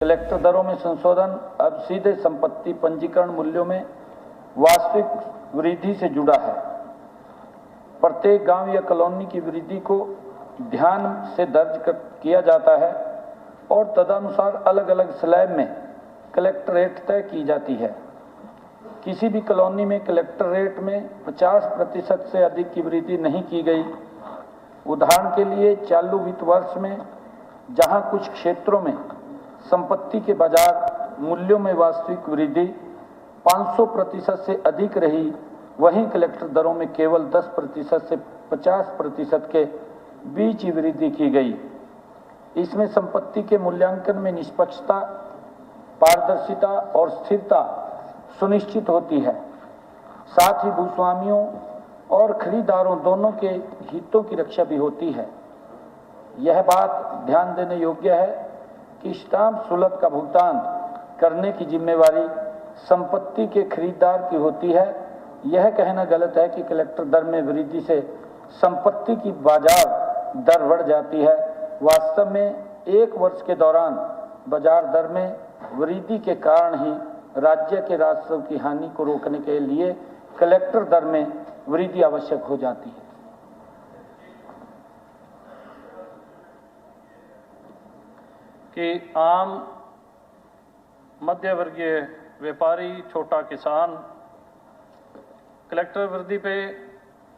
Collector दरों में संशोधन अब सीधे संपत्ति पंजीकरण मूल्यों में वास्तविक वृद्धि से जुड़ा है। प्रत्येक गांव या कॉलोनी की वृद्धि को ध्यान से दर्ज किया जाता है और तदनुसार अलग अलग स्लैब में कलेक्टर रेट तय की जाती है। किसी भी कॉलोनी में कलेक्टर रेट में 50% से अधिक की वृद्धि नहीं की गई। उदाहरण के लिए चालू वित्त वर्ष में जहां कुछ क्षेत्रों में संपत्ति के बाजार मूल्यों में वास्तविक वृद्धि 500% से अधिक रही, वहीं कलेक्टर दरों में केवल 10% से 50% के बीच ही वृद्धि की गई। इसमें संपत्ति के मूल्यांकन में निष्पक्षता, पारदर्शिता और स्थिरता सुनिश्चित होती है। साथ ही भूस्वामियों और खरीदारों दोनों के हितों की रक्षा भी होती है। यह बात ध्यान देने योग्य है कि स्टाम्प शुल्क का भुगतान करने की जिम्मेवारी संपत्ति के खरीदार की होती है। यह कहना गलत है कि कलेक्टर दर में वृद्धि से संपत्ति की बाजार दर बढ़ जाती है। वास्तव में एक वर्ष के दौरान बाजार दर में वृद्धि के कारण ही राज्य के राजस्व की हानि को रोकने के लिए कलेक्टर दर में वृद्धि आवश्यक हो जाती है। कि आम मध्य वर्गीय व्यापारी, छोटा किसान कलेक्टर वृद्धि पे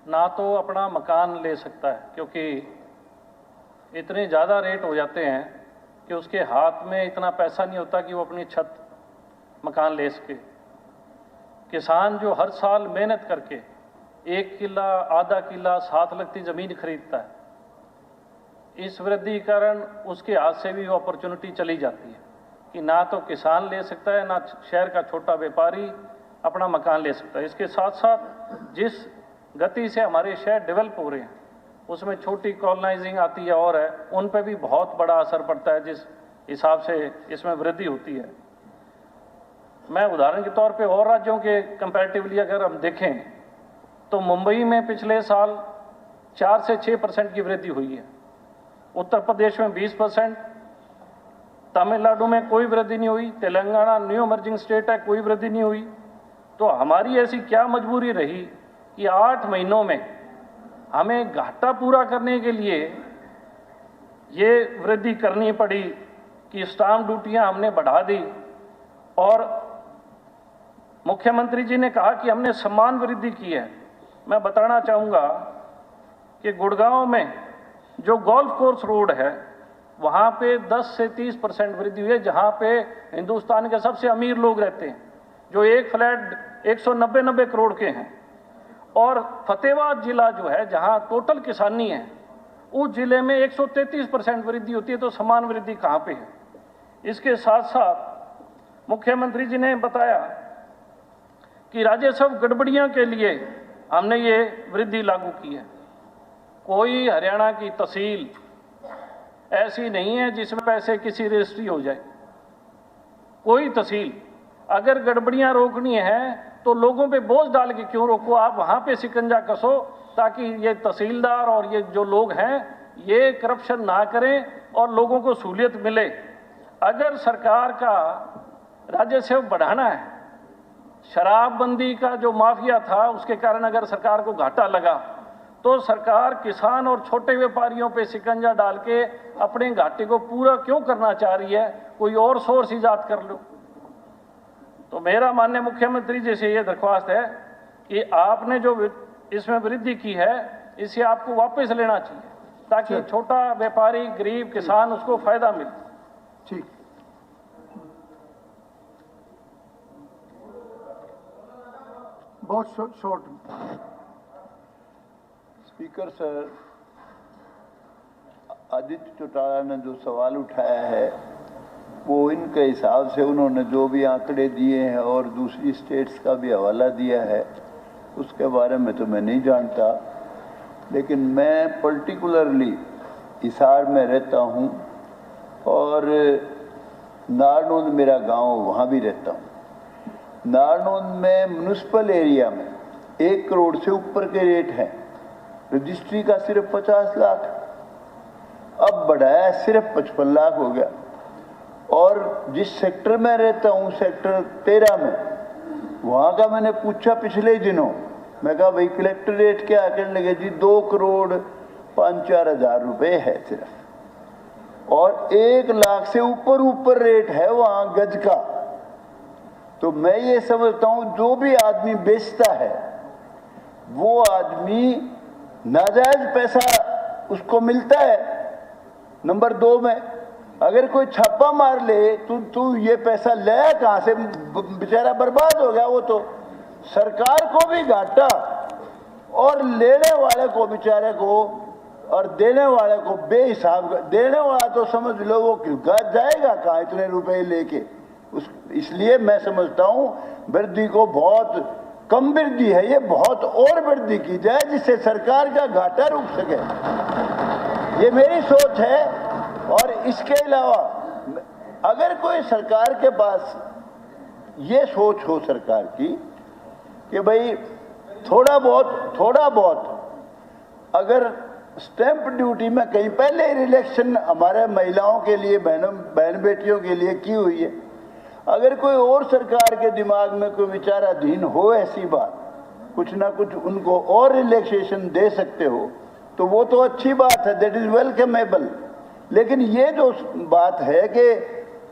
ना तो अपना मकान ले सकता है, क्योंकि इतने ज़्यादा रेट हो जाते हैं कि उसके हाथ में इतना पैसा नहीं होता कि वो अपनी छत मकान ले सके। किसान जो हर साल मेहनत करके 1 किला, आधा किला, 7 लगती ज़मीन खरीदता है, इस वृद्धि के कारण उसके हाथ से भी वो अपॉर्चुनिटी चली जाती है कि ना तो किसान ले सकता है, ना शहर का छोटा व्यापारी अपना मकान ले सकता है। इसके साथ साथ जिस गति से हमारे शहर डेवलप हो रहे हैं उसमें छोटी कॉलोनाइजिंग आती है और है, उन पर भी बहुत बड़ा असर पड़ता है जिस हिसाब से इसमें वृद्धि होती है। मैं उदाहरण के तौर पे और राज्यों के कंपैरेटिवली अगर हम देखें तो मुंबई में पिछले साल 4 से 6% की वृद्धि हुई है, उत्तर प्रदेश में 20%, तमिलनाडु में कोई वृद्धि नहीं हुई, तेलंगाना न्यू इमर्जिंग स्टेट है, कोई वृद्धि नहीं हुई। तो हमारी ऐसी क्या मजबूरी रही कि 8 महीनों में हमें घाटा पूरा करने के लिए ये वृद्धि करनी पड़ी कि स्टाम्प ड्यूटियां हमने बढ़ा दी। और मुख्यमंत्री जी ने कहा कि हमने समान वृद्धि की है। मैं बताना चाहूँगा कि गुड़गांव में जो गोल्फ कोर्स रोड है वहाँ पे 10 से 30% वृद्धि हुई है, जहाँ पे हिंदुस्तान के सबसे अमीर लोग रहते हैं, जो एक फ्लैट 190 करोड़ के हैं। और फतेहाबाद जिला जो है जहाँ टोटल किसानी है, उस जिले में 133% वृद्धि होती है। तो समान वृद्धि कहाँ पे है? इसके साथ साथ मुख्यमंत्री जी ने बताया कि राजस्व गड़बड़ियाँ के लिए हमने ये वृद्धि लागू की है। कोई हरियाणा की तहसील ऐसी नहीं है जिसमें पैसे किसी रजिस्ट्री हो जाए। कोई तहसील अगर गड़बड़ियां रोकनी है तो लोगों पे बोझ डाल के क्यों रोको? आप वहां पे शिकंजा कसो ताकि ये तहसीलदार और ये जो लोग हैं ये करप्शन ना करें और लोगों को सहूलियत मिले। अगर सरकार का राजस्व बढ़ाना है, शराबबंदी का जो माफिया था उसके कारण अगर सरकार को घाटा लगा तो सरकार किसान और छोटे व्यापारियों पे शिकंजा डाल के अपने घाटे को पूरा क्यों करना चाह रही है? कोई और सोर्स ईजाद कर लो। तो मेरा माननीय मुख्यमंत्री जी से ये दरख्वास्त है कि आपने जो इसमें वृद्धि की है इसे आपको वापस लेना चाहिए ताकि छोटा व्यापारी, गरीब किसान उसको फायदा मिले। ठीक, बहुत short. Speaker sir, Aditya Chautala ने जो सवाल उठाया है वो इनके हिसाब से उन्होंने जो भी आंकड़े दिए हैं और दूसरी स्टेट्स का भी हवाला दिया है उसके बारे में तो मैं नहीं जानता, लेकिन मैं पर्टिकुलरली हिसार में रहता हूँ और नारनौंद मेरा गांव, वहाँ भी रहता हूँ। नारनौंद में म्यूनिसिपल एरिया में 1 करोड़ से ऊपर के रेट हैं। रजिस्ट्री का सिर्फ 50 लाख, अब बढ़ाया सिर्फ 55 लाख हो गया। और जिस सेक्टर में रहता हूँ, सेक्टर 13 में, वहाँ का मैंने पूछा पिछले दिनों, मैं कहा भाई कलेक्ट्रेट क्या, कहने लगे जी 2,05,4 हज़ार रुपये है सिर्फ, और 1 लाख से ऊपर रेट है वहाँ गज का। तो मैं ये समझता हूँ जो भी आदमी बेचता है वो आदमी नाजायज पैसा उसको मिलता है। नंबर 2 में अगर कोई छापा मार ले, तू ये पैसा ले कहाँ से, बेचारा बर्बाद हो गया वो, तो सरकार को भी घाटा और लेने वाले को बेचारे को और देने वाले को बेहिसाब। देने वाला तो समझ लो वो जाएगा कहाँ इतने रुपए लेके। इसलिए मैं समझता हूँ वृद्धि को बहुत कम वृद्धि है, ये बहुत और वृद्धि की जाए जिससे सरकार का घाटा रुक सके, ये मेरी सोच है। और इसके अलावा अगर कोई सरकार के पास ये सोच हो सरकार की कि भाई थोड़ा बहुत अगर स्टैंप ड्यूटी में कहीं पहले रिलैक्सेशन हमारे महिलाओं के लिए, बहन बेटियों के लिए की हुई है, अगर कोई और सरकार के दिमाग में कोई विचाराधीन हो ऐसी बात, कुछ ना कुछ उनको और रिलैक्सेशन दे सकते हो तो वो तो अच्छी बात है, दैट इज वेलकमेबल। लेकिन ये जो बात है कि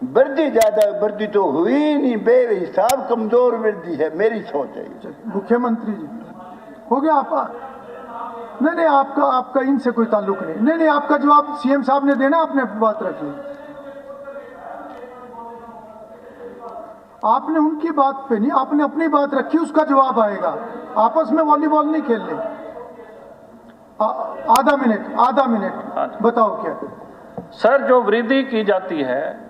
वृद्धि ज्यादा, वृद्धि तो हुई ही नहीं, बेहिसाब कमजोर वृद्धि है, मेरी सोच है। मुख्यमंत्री जी हो गया आपका? नहीं, आपका इनसे कोई ताल्लुक नहीं। नहीं, आपका जवाब सीएम साहब ने देना, आपने बात रख ली। आपने उनकी बात पे नहीं, आपने अपनी बात रखी, उसका जवाब आएगा। आपस में वॉलीबॉल नहीं खेलने। आधा मिनट बताओ क्या। सर, जो वृद्धि की जाती है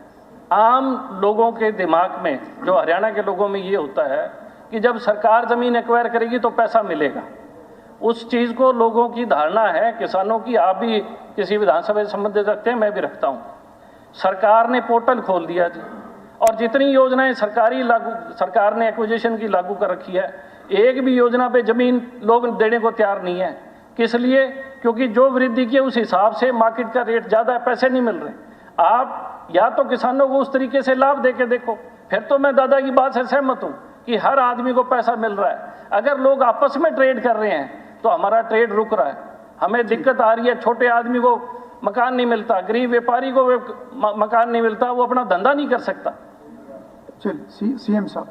आम लोगों के दिमाग में, जो हरियाणा के लोगों में ये होता है कि जब सरकार जमीन एक्वायर करेगी तो पैसा मिलेगा। उस चीज को लोगों की धारणा है, किसानों की, आप भी किसी विधानसभा से संबंधित रखते हैं, मैं भी रखता हूं। सरकार ने पोर्टल खोल दिया जी, और जितनी योजनाएं सरकार ने एक्विजिशन की लागू कर रखी है, एक भी योजना पे जमीन लोग देने को तैयार नहीं है। किस लिए? क्योंकि जो वृद्धि की उस हिसाब से मार्केट का रेट ज्यादा है, पैसे नहीं मिल रहे। आप या तो किसानों को उस तरीके से लाभ देके देखो, फिर तो मैं दादा की बात से सहमत हूं कि हर आदमी को पैसा मिल रहा है। अगर लोग आपस में ट्रेड कर रहे हैं तो हमारा ट्रेड रुक रहा है, हमें दिक्कत आ रही है। छोटे आदमी को मकान नहीं मिलता, गरीब व्यापारी को मकान नहीं मिलता, वो अपना धंधा नहीं कर सकता। चलिए सीएम साहब।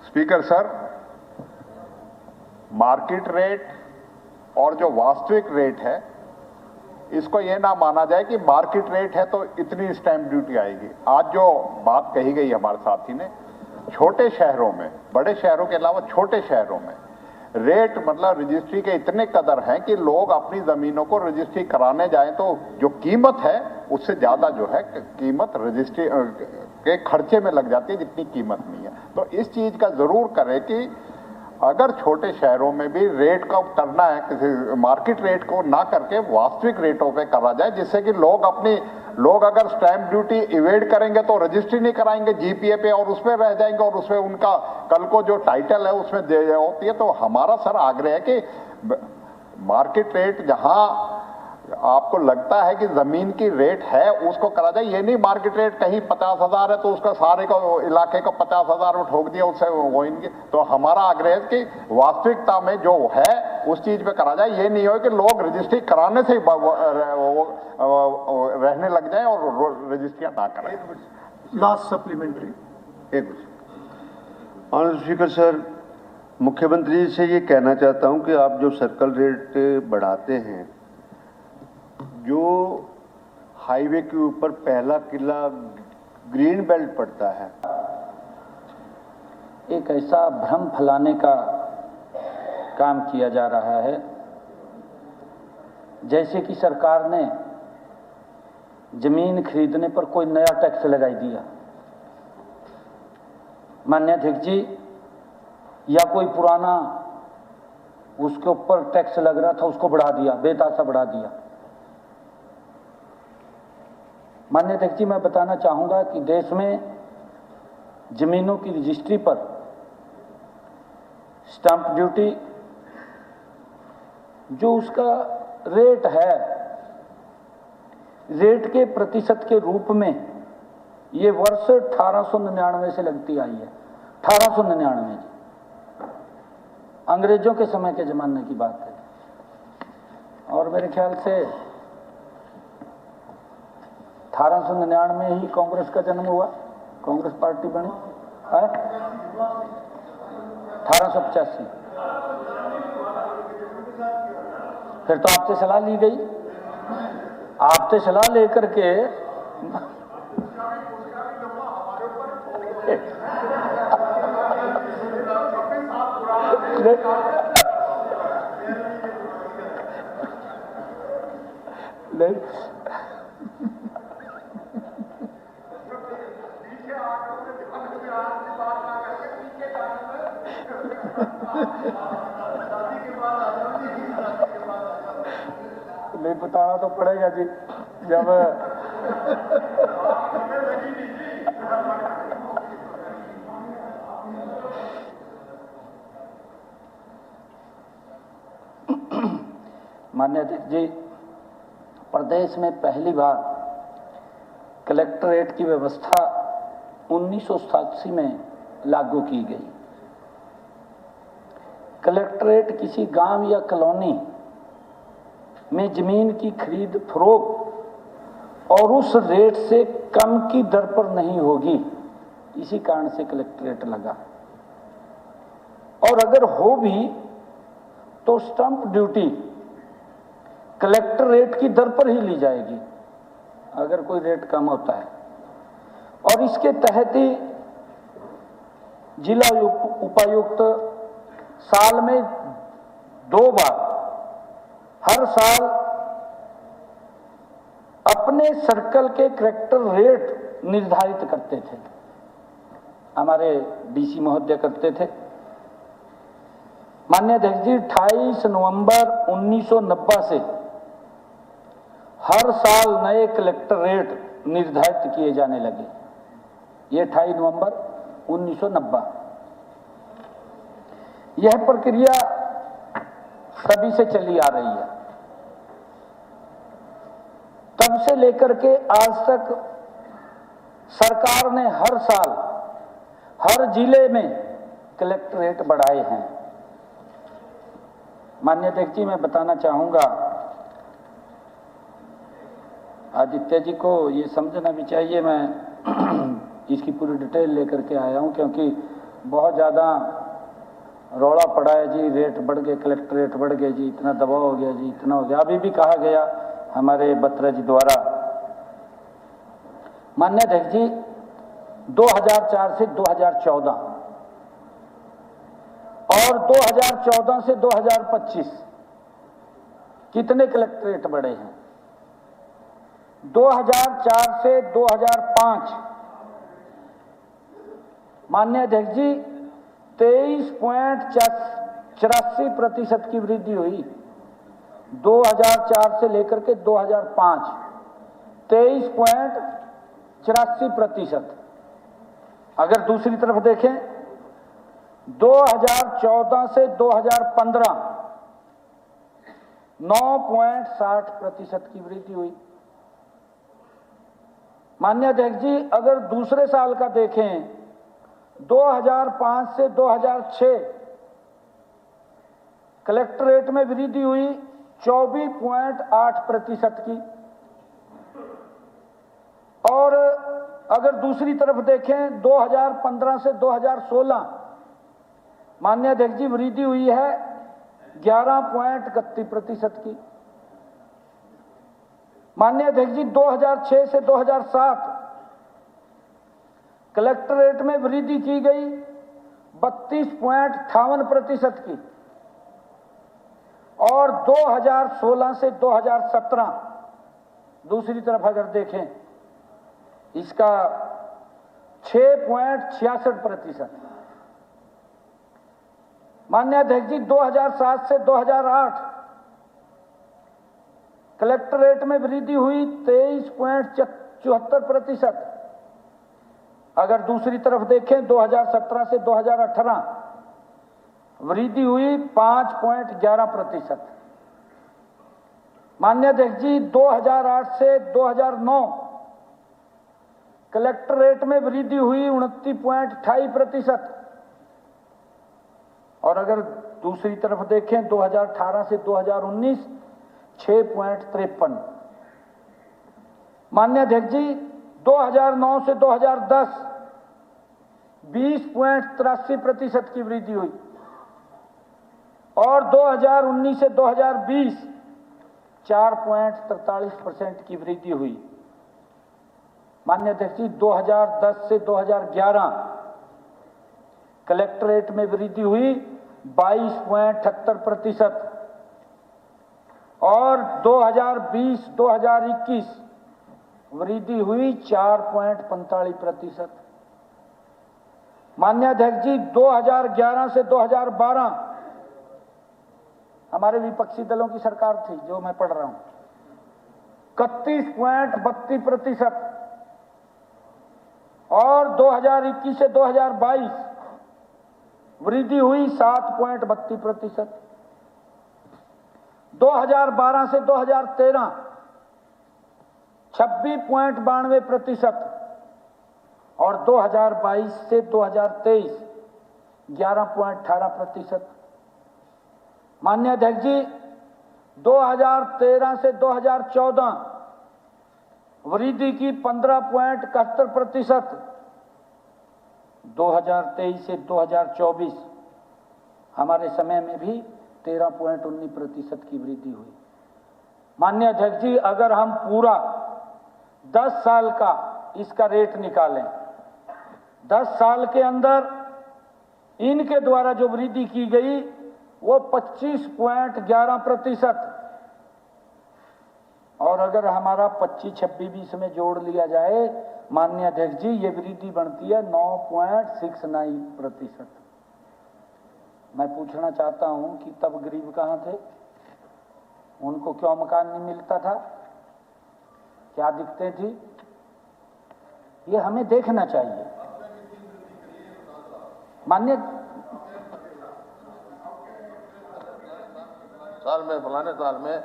स्पीकर सर, मार्केट रेट और जो वास्तविक रेट है, इसको यह ना माना जाए कि मार्केट रेट है तो इतनी स्टैंप ड्यूटी आएगी। आज जो बात कही गई हमारे साथी ने, छोटे शहरों में, बड़े शहरों के अलावा छोटे शहरों में रेट मतलब रजिस्ट्री के इतने कदर हैं कि लोग अपनी जमीनों को रजिस्ट्री कराने जाएं तो जो कीमत है उससे ज्यादा जो है कीमत रजिस्ट्री के खर्चे में लग जाती है जितनी कीमत नहीं है। तो इस चीज का जरूर करें कि अगर छोटे शहरों में भी रेट का करना है, किसी मार्केट रेट को ना करके वास्तविक रेटों पे करा जाए, जिससे कि लोग अगर स्टैंप ड्यूटी इवेड करेंगे तो रजिस्ट्री नहीं कराएंगे जीपीए पे और उसमें रह जाएंगे और उसमें उनका कल को जो टाइटल है उसमें दे होती है। तो हमारा सर आग्रह है कि मार्केट रेट जहां आपको लगता है कि जमीन की रेट है उसको करा जाए। ये नहीं मार्केट रेट कहीं 50,000 है तो उसका सारे को इलाके को 50,000 में ठोक दिया, उससे वो इनकी। तो हमारा आग्रह है कि वास्तविकता में जो है उस चीज पे करा जाए। ये नहीं हो कि लोग रजिस्ट्री कराने से रहने लग जाए और रजिस्ट्रियां ना कराएं। Last supplementary. Honourable speaker sir, मुख्यमंत्री जी से ये कहना चाहता हूं कि आप जो सर्कल रेट बढ़ाते हैं, जो हाईवे के ऊपर पहला किला ग्रीन बेल्ट पड़ता है, एक ऐसा भ्रम फैलाने का काम किया जा रहा है जैसे कि सरकार ने जमीन खरीदने पर कोई नया टैक्स लगाई दिया। माननीय अध्यक्ष जी, या कोई पुराना उसके ऊपर टैक्स लग रहा था उसको बढ़ा दिया, बेतहाशा बढ़ा दिया। माननीय अध्यक्ष जी, मैं बताना चाहूंगा कि देश में जमीनों की रजिस्ट्री पर स्टैंप ड्यूटी जो उसका रेट है रेट के प्रतिशत के रूप में ये वर्ष 1899 से लगती आई है। 1899 जी, अंग्रेजों के समय के जमाने की बात है। और मेरे ख्याल से 1899 में ही कांग्रेस का जन्म हुआ, कांग्रेस पार्टी बनी है 1885। फिर तो आपसे सलाह ली गई, आपसे सलाह लेकर के नहीं नहीं बताना तो पड़ेगा जी, जब माननीय अध्यक्ष जी, प्रदेश में पहली बार कलेक्टरेट की व्यवस्था 1987 में लागू की गई। कलेक्टरेट किसी गांव या कॉलोनी में जमीन की खरीद फरोख्त और उस रेट से कम की दर पर नहीं होगी, इसी कारण से कलेक्टरेट लगा। और अगर हो भी तो स्टंप ड्यूटी कलेक्टर रेट की दर पर ही ली जाएगी अगर कोई रेट कम होता है। और इसके तहत ही जिला उपायुक्त साल में 2 बार हर साल अपने सर्कल के कलेक्टर रेट निर्धारित करते थे। हमारे डीसी महोदय करते थे। माननीय अध्यक्ष जी, 28 नवंबर 1990 से हर साल नए कलेक्टर रेट निर्धारित किए जाने लगे। ये 28 नवंबर 1990। यह प्रक्रिया सभी से चली आ रही है। तब से लेकर के आज तक सरकार ने हर साल हर जिले में कलेक्टर रेट बढ़ाए हैं। माननीय अध्यक्ष जी, मैं बताना चाहूंगा, आदित्य जी को ये समझना भी चाहिए, मैं इसकी पूरी डिटेल लेकर के आया हूं क्योंकि बहुत ज़्यादा रौला पड़ा है जी, रेट बढ़ गए, कलेक्टर रेट बढ़ गए जी, इतना दबाव हो गया जी, इतना हो गया। अभी भी कहा गया हमारे बत्रा जी द्वारा। माननीय अध्यक्ष जी, 2004 से 2014 और 2014 से 2025 कितने कलेक्टरेट बढ़े हैं? 2004 से 2005 माननीय अध्यक्ष जी 23.84% की वृद्धि हुई। 2004 से लेकर के 2005 23.84%। अगर दूसरी तरफ देखें 2014 से 2015 9.60% की वृद्धि हुई। माननीय अध्यक्ष जी, अगर दूसरे साल का देखें 2005 से 2006 कलेक्टरेट में वृद्धि हुई 24.8% की। और अगर दूसरी तरफ देखें 2015 से 2016 माननीय अध्यक्ष जी वृद्धि हुई है 11.31% की। माननीय अध्यक्ष जी 2006 से 2007 कलेक्टरेट में वृद्धि की गई 32.58% की। और 2016 से 2017 दूसरी तरफ अगर देखें इसका 6.66%। माननीय अध्यक्ष जी 2007 से 2008 कलेक्टरेट में वृद्धि हुई 23.74%। अगर दूसरी तरफ देखें 2017 से 2018 वृद्धि हुई 5.11%। माननीय अध्यक्ष जी, 2008 से 2009 कलेक्टर में वृद्धि हुई 29.28%। और अगर दूसरी तरफ देखें 2018 से 2019 6.53। माननीय अध्यक्ष जी, 2009 से 2010 20.83% की वृद्धि हुई और 2019 से 2020 4.43% की वृद्धि हुई। माननीय अध्यक्ष जी, 2010 से 2011 कलेक्टरेट में वृद्धि हुई 22.78% और 2020-2021 वृद्धि हुई 4.45%। माननीय अध्यक्ष जी, 2011 से 2012 हमारे विपक्षी दलों की सरकार थी, जो मैं पढ़ रहा हूं, 31.32% और 2021 से 2022 वृद्धि हुई 7.32%। 2012 से 2013 26.92% और 2022 से 2023 11.18%। माननीय अध्यक्ष जी, 2013 से 2014 वृद्धि की 15.71%, 2023 से 2024 हमारे समय में भी 13.19% की वृद्धि हुई। माननीय अध्यक्ष जी, अगर हम पूरा 10 साल का इसका रेट निकालें, 10 साल के अंदर इनके द्वारा जो वृद्धि की गई वो 25.11%, और अगर हमारा 25-26 में जोड़ लिया जाए माननीय अध्यक्ष जी, ये वृद्धि बनती है 9.69%। मैं पूछना चाहता हूं कि तब गरीब कहां थे? उनको क्यों मकान नहीं मिलता था? क्या दिक्कतें थी? ये हमें देखना चाहिए। माननीय साल में फलाने साल में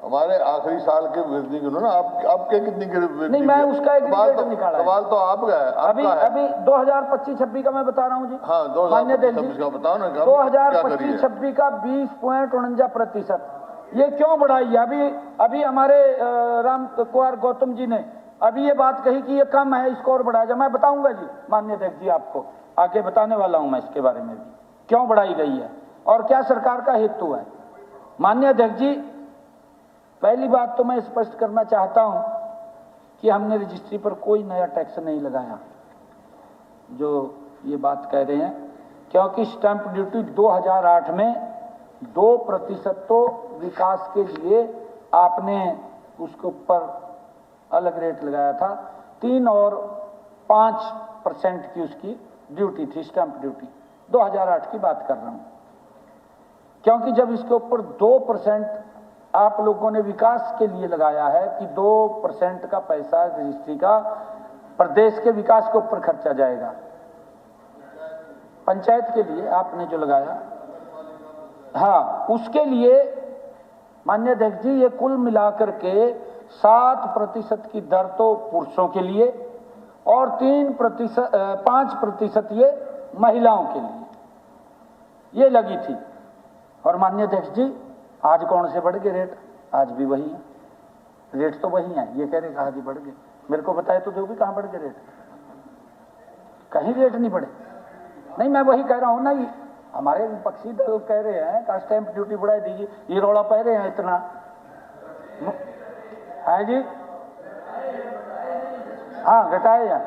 हमारे आखिरी साल के वृद्धि की ना आपके कितनी वृद्धि? नहीं, मैं उसका एक रेट निकाला। सवाल तो आपका है। अभी 2025-26 का मैं बता रहा हूं जी। हाँ, 2025 का बताओ ना। 2025-26 का 20.49%। ये क्यों बढ़ाई? अभी हमारे राम कुमार गौतम जी ने अभी ये बात कही कि ये कम है, इसको और बढ़ाया जाए। मैं बताऊंगा जी माननीय अध्यक्ष जी, आपको आगे बताने वाला हूं मैं इसके बारे में भी, क्यों बढ़ाई गई है और क्या सरकार का हेतु है। माननीय अध्यक्ष जी, पहली बात तो मैं स्पष्ट करना चाहता हूं कि हमने रजिस्ट्री पर कोई नया टैक्स नहीं लगाया, जो ये बात कह रहे हैं, क्योंकि स्टैंप ड्यूटी 2008 में 2% तो विकास के लिए आपने उसके ऊपर अलग रेट लगाया था, 3 और 5% की उसकी ड्यूटी थी, स्टैंप ड्यूटी। 2008 की बात कर रहा हूं, क्योंकि जब इसके ऊपर 2% आप लोगों ने विकास के लिए लगाया है कि 2% का पैसा रजिस्ट्री का प्रदेश के विकास के ऊपर खर्चा जाएगा, पंचायत के लिए आपने जो लगाया, हाँ, उसके लिए माननीय अध्यक्ष जी ये कुल मिलाकर के 7% की दर तो पुरुषों के लिए और 5% ये महिलाओं के लिए ये लगी थी। और माननीय अध्यक्ष जी, आज कौन से बढ़ गए रेट? आज भी वही है, रेट तो वही है। ये कह रहे कहा जी बढ़ गए, मेरे को बताए तो जो भी कहां बढ़ गए रेट? कहीं रेट नहीं बढ़े। नहीं, मैं वही कह रहा हूं ना, हमारे विपक्षी दल कह रहे हैं कि स्टैंप ड्यूटी बढ़ा दीजिए, ये रौला पह रहे हैं इतना है जी। हाँ, घटाए या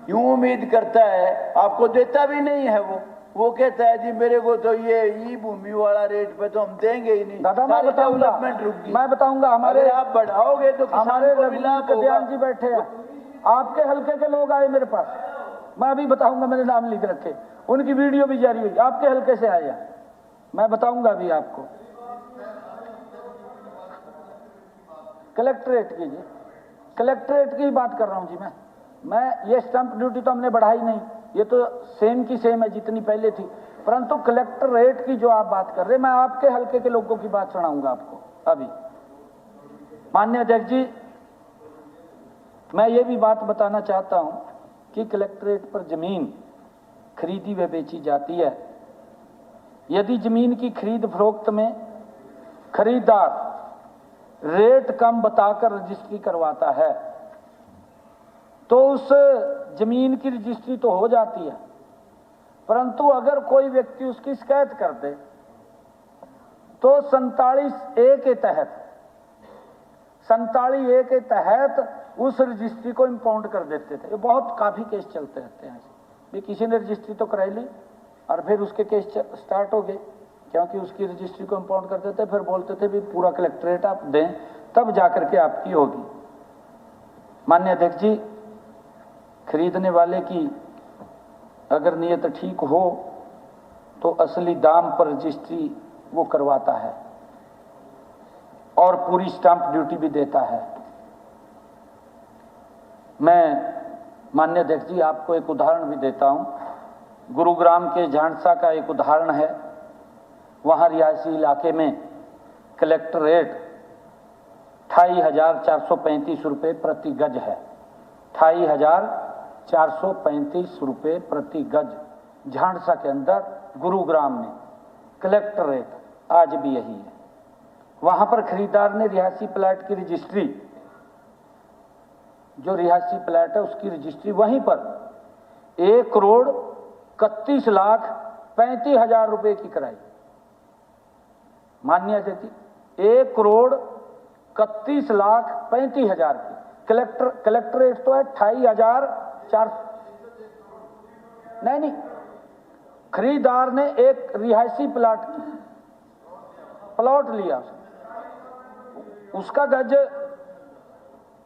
यूं उम्मीद करता है, आपको देता भी नहीं है। वो कहता है जी मेरे को तो ये भूमि वाला रेट पे तो हम देंगे ही नहीं। दादा, मैं बताऊंगा हमारे, आप बढ़ाओगे तो हमारे कल्याण जी बैठे हैं, आपके हल्के के लोग आए मेरे पास, मैं अभी बताऊंगा, मैंने नाम लिख रखे, उनकी वीडियो भी जारी हुई, आपके हल्के से आए, मैं बताऊंगा अभी आपको। कलेक्ट्रेट की जी, कलेक्ट्रेट की बात कर रहा हूं जी मैं ये स्टैंप ड्यूटी तो हमने बढ़ाई नहीं, ये तो सेम की सेम है जितनी पहले थी। परंतु कलेक्टर रेट की जो आप बात कर रहे हैं, मैं आपके हल्के के लोगों की बात सुनाऊंगा आपको अभी। माननीय अध्यक्ष जी, मैं ये भी बात बताना चाहता हूं कि कलेक्ट्रेट पर जमीन खरीदी व बेची जाती है। यदि जमीन की खरीद फरोख्त में खरीदार रेट कम बताकर रजिस्ट्री करवाता है तो उस जमीन की रजिस्ट्री तो हो जाती है, परंतु अगर कोई व्यक्ति उसकी शिकायत कर दे तो 47A के तहत उस रजिस्ट्री को इंपाउंड कर देते थे। ये बहुत काफी केस चलते रहते हैं भी किसी ने रजिस्ट्री तो कराई ली और फिर उसके केस स्टार्ट हो गए, क्योंकि उसकी रजिस्ट्री को इंपाउंड करते थे, फिर बोलते थे भी पूरा कलेक्ट्रेट आप दें तब जाकर के आपकी होगी। माननीय अध्यक्ष जी, खरीदने वाले की अगर नियत ठीक हो तो असली दाम पर रजिस्ट्री वो करवाता है और पूरी स्टांप ड्यूटी भी देता है। मैं माननीय अध्यक्ष जी आपको एक उदाहरण भी देता हूं। गुरुग्राम के झांसा का एक उदाहरण है। वहां रिहायशी इलाके में कलेक्टर रेट 28,435 रुपये प्रति गज है। 28,435 रुपये प्रति गज झांसा के अंदर गुरुग्राम में कलेक्टर रेट आज भी यही है। वहां पर खरीदार ने रिहायशी प्लाट की रजिस्ट्री, जो रिहायशी प्लाट है उसकी रजिस्ट्री वहीं पर 1,31,35,00,000 रुपए की कराई। माननीय अध्यक्ष जी, 1,31,35,00,000 की कलेक्टर रेट तो है 28,400। नहीं, खरीदार ने एक रिहायशी प्लाट लिया, उसका गज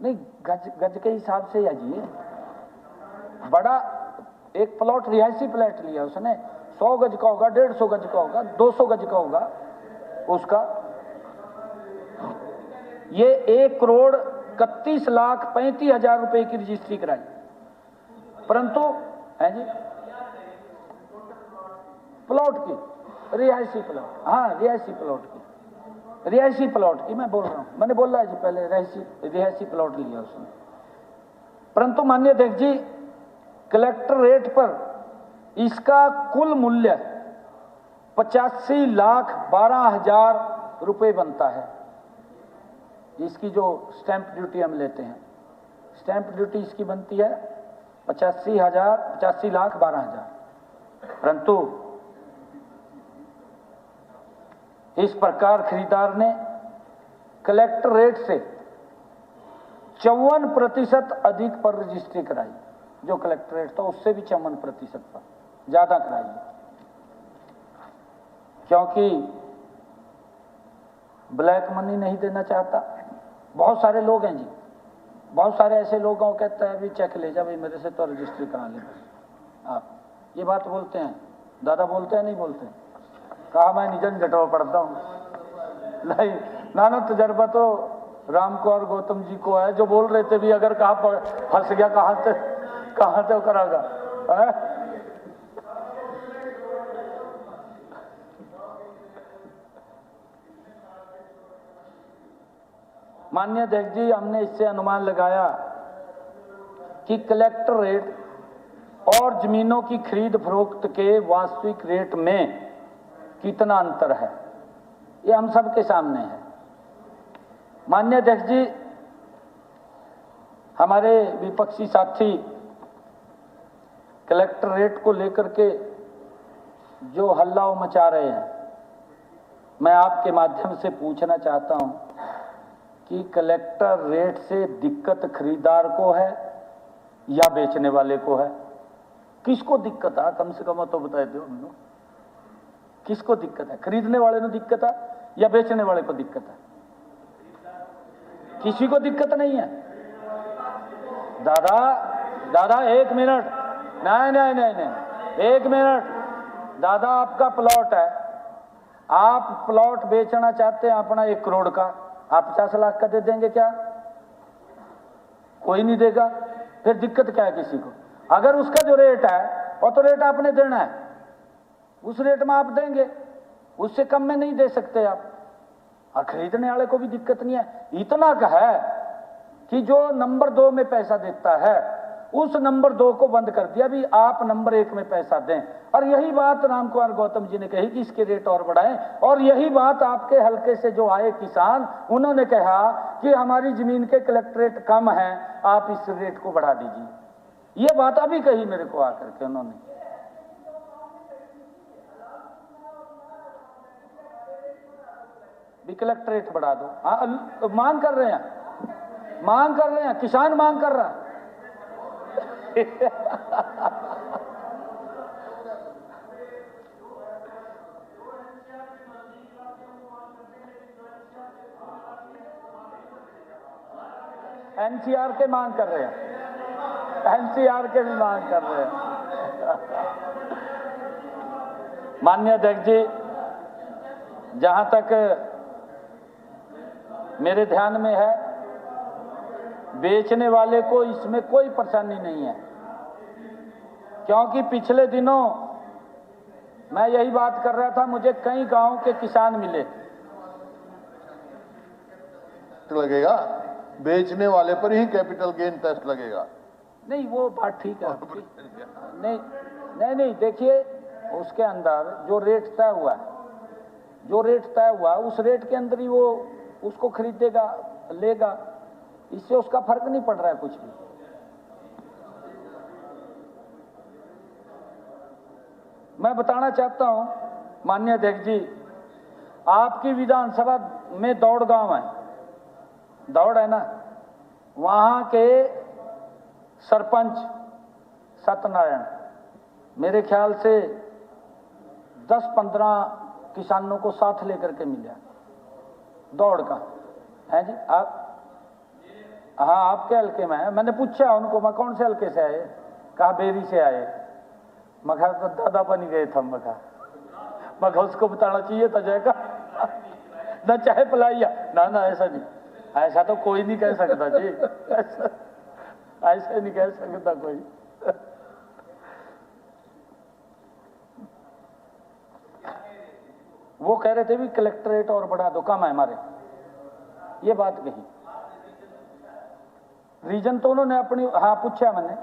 नहीं, गज के हिसाब से है जी, बड़ा एक प्लॉट रिहायशी प्लाट लिया उसने, 100 गज का होगा, 150 गज का होगा, 200 गज का होगा उसका। ये 1,31,35,00,000 रुपए की रजिस्ट्री कराई, परंतु है जी प्लॉट की, रिहायशी प्लॉट, हाँ रिहायशी प्लॉट की मैं बोल रहा हूं, मैंने बोला है जी पहले रिहायशी प्लॉट लिया उसने। परंतु माननीय अध्यक्ष जी, कलेक्टर रेट पर इसका कुल मूल्य 85,12,000 रुपए बनता है। इसकी जो स्टैंप ड्यूटी हम लेते हैं, स्टैंप ड्यूटी इसकी बनती है 85,12,000। परंतु इस प्रकार खरीदार ने कलेक्टर रेट से 54% अधिक पर रजिस्ट्री कराई। जो कलेक्टर रेट था उससे भी 54% पर ज्यादा कराई, क्योंकि ब्लैक मनी नहीं देना चाहता। बहुत सारे लोग हैं जी, बहुत सारे ऐसे लोग हैं, कहता है भी चेक ले जा भाई मेरे से तो रजिस्ट्री करा ले। आप ये बात बोलते हैं, दादा बोलते हैं नहीं बोलते? कहा मैं निजन जटवा पढ़ता हूं। नहीं, नाना तजर्बा तो राम को और गौतम जी को है, जो बोल रहे थे भी अगर कहा फंस गया कहां से करागा। माननीय अध्यक्ष जी, हमने इससे अनुमान लगाया कि कलेक्टर रेट और जमीनों की खरीद फरोख्त के वास्तविक रेट में कितना अंतर है, ये हम सबके सामने है। माननीय अध्यक्ष जी, हमारे विपक्षी साथी कलेक्टर रेट को लेकर के जो हल्ला मचा रहे हैं, मैं आपके माध्यम से पूछना चाहता हूं कि कलेक्टर रेट से दिक्कत खरीदार को है या बेचने वाले को है? किसको दिक्कत है? कम से कम तो बता दो हम लोग, किसको दिक्कत है? खरीदने वाले को दिक्कत है या बेचने वाले को दिक्कत है? किसी को दिक्कत नहीं है। दादा एक मिनट, नहीं, एक मिनट। दादा, आपका प्लॉट है, आप प्लॉट बेचना चाहते हैं अपना 1 करोड़ का, आप 50 लाख का दे देंगे क्या? कोई नहीं देगा। फिर दिक्कत क्या है किसी को? अगर उसका जो रेट है वो तो रेट आपने देना है, उस रेट में आप देंगे, उससे कम में नहीं दे सकते आप। और खरीदने वाले को भी दिक्कत नहीं है। इतना का है कि जो नंबर 2 में पैसा देता है उस नंबर 2 को बंद कर दिया, भी आप नंबर 1 में पैसा दें। और यही बात रामकुमार गौतम जी ने कही कि इसके रेट और बढ़ाएं। और यही बात आपके हलके से जो आए किसान, उन्होंने कहा कि हमारी जमीन के कलेक्ट्रेट कम है, आप इस रेट को बढ़ा दीजिए। ये बात अभी कही मेरे को आकर के उन्होंने। भी कलेक्ट्रेट बढ़ा दो। हाँ, मांग कर रहे हैं, मांग कर रहे हैं, किसान मांग कर रहा है। एनसीआर के मांग कर रहे हैं, एनसीआर के भी मांग कर रहे हैं। माननीय अध्यक्ष जी, जहां तक मेरे ध्यान में है, बेचने वाले को इसमें कोई परेशानी नहीं है, क्योंकि पिछले दिनों मैं यही बात कर रहा था, मुझे कई गांव के किसान मिले। लगेगा बेचने वाले पर ही कैपिटल गेन टैक्स लगेगा। नहीं, वो बात ठीक है। नहीं नहीं नहीं, देखिए उसके अंदर जो रेट तय हुआ है, जो रेट तय हुआ उस रेट के अंदर ही वो उसको खरीदेगा, लेगा। इससे उसका फर्क नहीं पड़ रहा है कुछ भी। मैं बताना चाहता हूं माननीय अध्यक्ष जी, आपकी विधानसभा में दौड़ गांव है, दौड़ है ना, वहां के सरपंच सत्यनारायण मेरे ख्याल से 10-15 किसानों को साथ लेकर के मिला दौड़ का है जी। आप, हाँ, आपके हल्के में है। मैंने पूछा उनको, मैं कौन से हल्के से आए? कहा बेरी से आए। मखा तो दादा बनी गए थे। मखा उसको बताना चाहिए था जयका न चाहे पलाइया। ना ना, ऐसा नहीं, ऐसा तो कोई नहीं कह सकता जी, ऐसा नहीं कह सकता कोई। वो कह रहे थे भी कलेक्ट्रेट और बढ़ा दो, कम है हमारे, ये बात कही। रीजन तो उन्होंने अपनी, हाँ पूछा मैंने,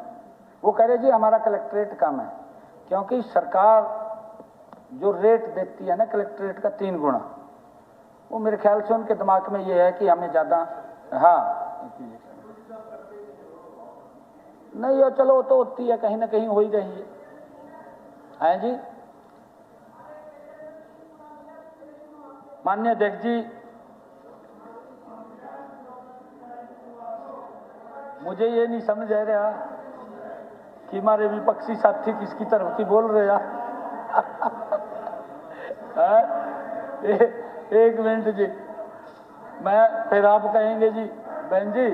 वो कह रहे जी हमारा कलेक्ट्रेट कम है, क्योंकि सरकार जो रेट देती है ना कलेक्ट्रेट का 3 गुना, वो मेरे ख्याल से उनके दिमाग में ये है कि हमें ज्यादा, हाँ नहीं, और चलो वो तो होती है, कहीं ना कहीं हो ही रही है जी। माननीय अध्यक्ष जी, मुझे ये नहीं समझ आ रहा कि हमारे विपक्षी साथी किसकी तरफ की बोल रहे हैं। एक मिनट जी, मैं फिर आप कहेंगे जी बहन जी,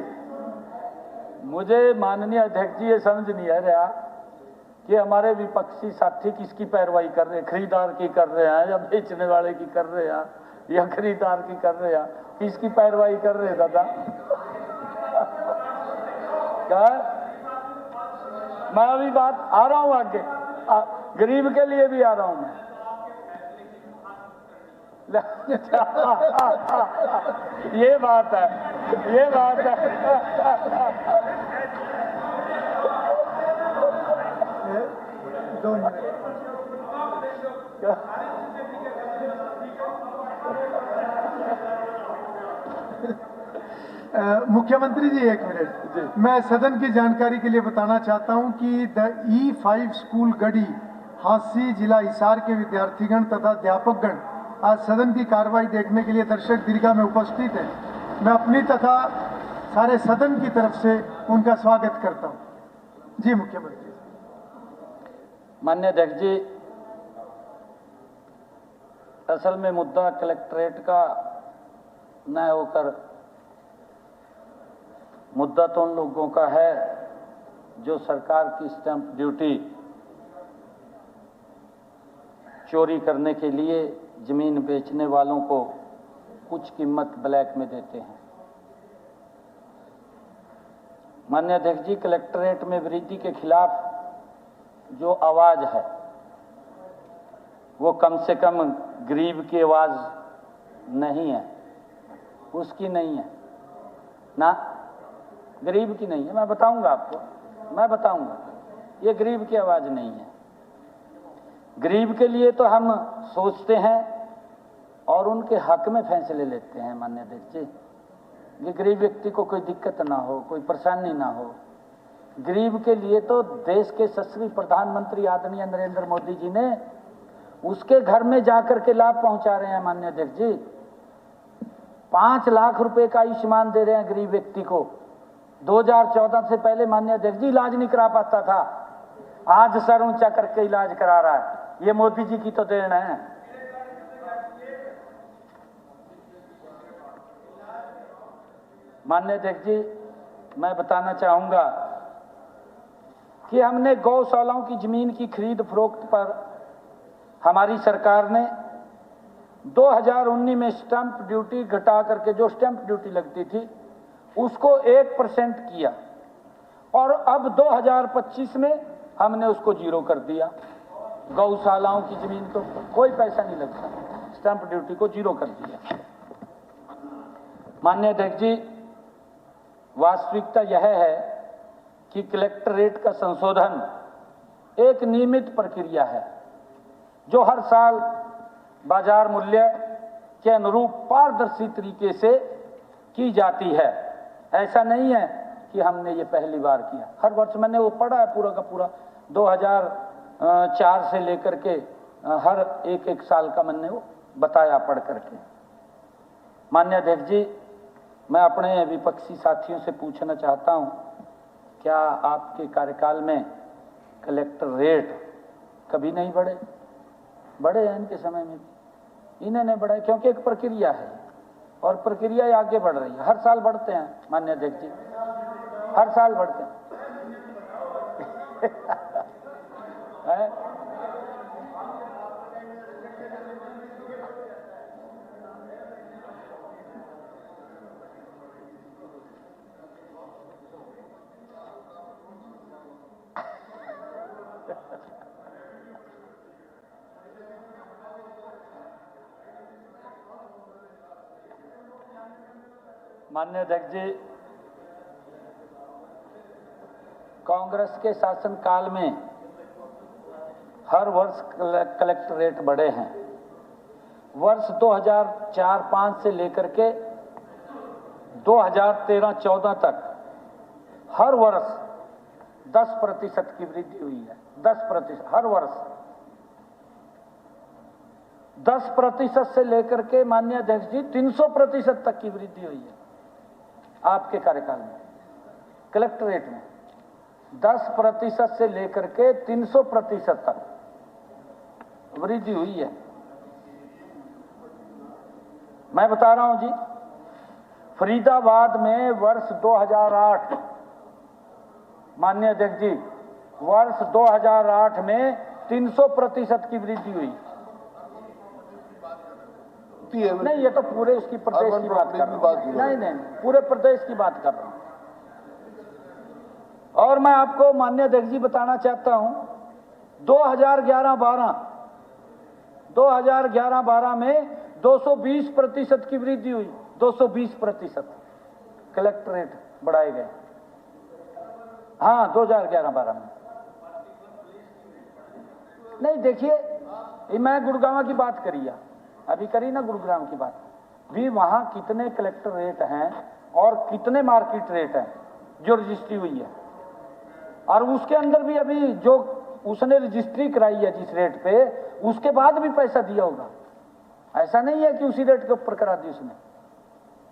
मुझे माननीय अध्यक्ष जी ये समझ नहीं आ रहा कि हमारे विपक्षी साथी किसकी पैरवाई कर रहे हैं, खरीदार की कर रहे हैं या बेचने वाले की कर रहे हैं या खरीदार की कर रहे हैं, किसकी पैरवाई कर रहे हैं दादा? क्या मैं अभी बात आ रहा हूं आगे, गरीब के लिए भी आ रहा हूं मैं। ये बात है, ये बात है। दो मिनट। मुख्यमंत्री जी एक मिनट, मैं सदन की जानकारी के लिए बताना चाहता हूं कि द E5 स्कूल गढ़ी हांसी जिला हिसार के विद्यार्थीगण तथा अध्यापकगण आज सदन की कार्रवाई देखने के लिए दर्शक दीर्घा में उपस्थित हैं। मैं अपनी तथा सारे सदन की तरफ से उनका स्वागत करता हूं। जी मुख्यमंत्री। माननीय अध्यक्ष जी, असल में मुद्दा कलेक्ट्रेट का न होकर मुद्दा तो उन लोगों का है जो सरकार की स्टैंप ड्यूटी चोरी करने के लिए जमीन बेचने वालों को कुछ कीमत ब्लैक में देते हैं। माननीय अध्यक्ष जी, कलेक्ट्रेट में वृद्धि के खिलाफ जो आवाज है वो कम से कम गरीब की आवाज़ नहीं है, उसकी नहीं है ना, गरीब की नहीं है। मैं बताऊंगा आपको, मैं बताऊंगा, ये गरीब की आवाज़ नहीं है। गरीब के लिए तो हम सोचते हैं और उनके हक में फैसले लेते हैं माननीय अध्यक्ष जी, ये गरीब व्यक्ति को कोई दिक्कत ना हो, कोई परेशानी ना हो। गरीब के लिए तो देश के यशस्वी प्रधानमंत्री आदरणीय नरेंद्र मोदी जी ने उसके घर में जाकर के लाभ पहुंचा रहे हैं माननीय अध्यक्ष जी। 5 लाख रुपए का आयुष्मान दे रहे हैं गरीब व्यक्ति को। 2014 से पहले माननीय अध्यक्ष जी इलाज नहीं करा पाता था, आज सर ऊंचा करके इलाज करा रहा है। ये मोदी जी की तो देन है। माननीय अध्यक्ष जी, मैं बताना चाहूंगा कि हमने गौशालाओं की जमीन की खरीद फरोख्त पर हमारी सरकार ने 2019 में स्टैंप ड्यूटी घटा करके, जो स्टैंप ड्यूटी लगती थी उसको 1% किया और अब 2025 में हमने उसको 0 कर दिया। गौशालाओं की जमीन तो कोई पैसा नहीं लगता, स्टैंप ड्यूटी को 0 कर दिया। माननीय अध्यक्ष जी, वास्तविकता यह है कि कलेक्टरेट का संशोधन एक नियमित प्रक्रिया है जो हर साल बाजार मूल्य के अनुरूप पारदर्शी तरीके से की जाती है। ऐसा नहीं है कि हमने ये पहली बार किया, हर वर्ष मैंने वो पढ़ा है पूरा का पूरा 2004 से लेकर के हर एक साल का मैंने वो बताया पढ़ करके। माननीय अध्यक्ष जी, मैं अपने विपक्षी साथियों से पूछना चाहता हूं, क्या आपके कार्यकाल में कलेक्टर रेट कभी नहीं बढ़े? बढ़े हैं इनके समय में, इन्हें नहीं बढ़ाए क्योंकि एक प्रक्रिया है और प्रक्रिया आगे बढ़ रही है। हर साल बढ़ते हैं माननीय अध्यक्ष जी, हर साल बढ़ते हैं। माननीय अध्यक्ष जी, कांग्रेस के शासनकाल में हर वर्ष कलेक्टर रेट बढ़े हैं। वर्ष 2004-05 से लेकर के 2013-14 तक हर वर्ष 10% की वृद्धि हुई है। 10% हर वर्ष 10% से लेकर के माननीय अध्यक्ष जी 300% तक की वृद्धि हुई है आपके कार्यकाल में। कलेक्टरेट में 10% से लेकर के 300% तक वृद्धि हुई है। मैं बता रहा हूं जी, फरीदाबाद में वर्ष 2008, माननीय अध्यक्ष जी, वर्ष 2008 में 300% की वृद्धि हुई। नहीं, ये तो पूरे उसकी प्रदेश की बात कर रहा हूं। नहीं, पूरे प्रदेश की बात कर रहा हूं। और मैं आपको माननीय अध्यक्ष जी बताना चाहता हूं, 2011-12 में 220% की वृद्धि हुई। 220% कलेक्टरेट बढ़ाए गए। हाँ, 2011-12 में। नहीं, देखिए, मैं गुड़गांव की बात करी, अभी करी ना गुरुग्राम की बात भी। वहां कितने कलेक्टर रेट हैं और कितने मार्केट रेट हैं जो रजिस्ट्री हुई है, और उसके अंदर भी अभी जो उसने रजिस्ट्री कराई है जिस रेट पे, उसके बाद भी पैसा दिया होगा। ऐसा नहीं है कि उसी रेट के ऊपर करा दी उसने,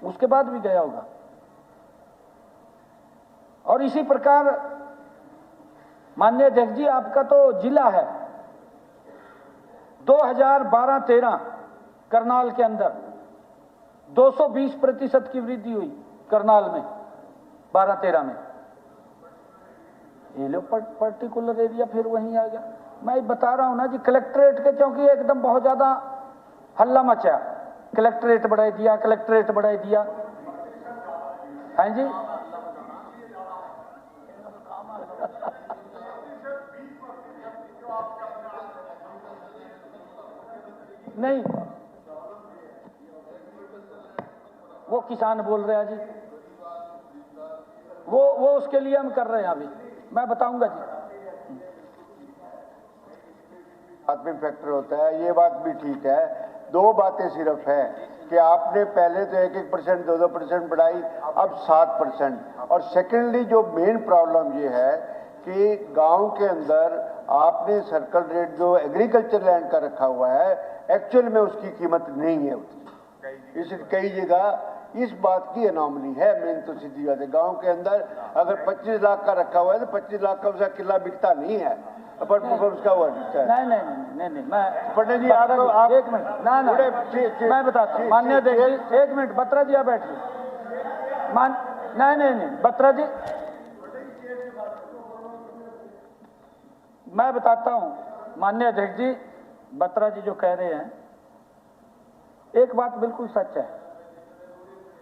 उसके बाद भी गया होगा। और इसी प्रकार माननीय अध्यक्ष जी, आपका तो जिला है, 2012-13 करनाल के अंदर 220% की वृद्धि हुई। करनाल में 12-13 में ये लो पर्टिकुलर एरिया फिर वहीं आ गया। मैं बता रहा हूं ना जी, कलेक्टरेट के क्योंकि एकदम बहुत ज्यादा हल्ला मचा, कलेक्टरेट बढ़ा दिया, कलेक्टरेट बढ़ा दिया। हाँ जी, नहीं, वो किसान बोल रहे हैं जी, वो उसके लिए हम कर रहे हैं अभी, मैं बताऊंगा जी। आदमी फैक्टर होता है, ये बात भी ठीक है। दो बातें सिर्फ है कि आपने पहले तो 1-1%, 2-2% बढ़ाई, अब 7%। और सेकेंडली जो मेन प्रॉब्लम ये है कि गांव के अंदर आपने सर्कल रेट जो एग्रीकल्चर लैंड का रखा हुआ है, एक्चुअल में उसकी कीमत नहीं है उतनी। इस कई जगह इस बात की अनोमली है। मेन तो सीधी बात है, गांव के अंदर अगर 25 लाख का रखा हुआ है तो 25 लाख का उसका किला बिकता नहीं है, पर उसका हुआ बिकता है। नहीं, मैं पटेल जी आप एक मिनट, ना मैं बताता हूँ। मान्य देखिए, एक मिनट, बत्रा जी आप बैठिए। नहीं, बत्रा जी, मैं बताता हूँ। माननीय अध्यक्ष जी, बत्रा जी जो कह रहे हैं, एक बात बिल्कुल सच है।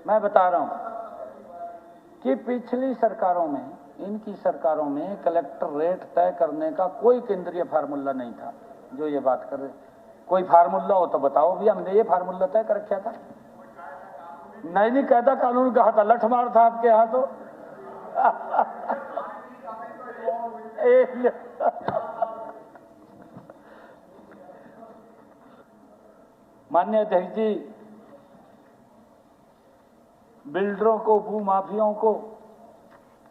मैं बता रहा हूं कि पिछली सरकारों में, इनकी सरकारों में कलेक्टर रेट तय करने का कोई केंद्रीय फार्मूला नहीं था। जो ये बात कर रहे, कोई फार्मूला हो तो बताओ भी, हमने ये फार्मूला तय कर रखा था। नहीं कहता कानून कहा था, लठ मार था आपके यहाँ तो। माननीय अध्यक्ष जी, बिल्डरों को, भूमाफियाओं को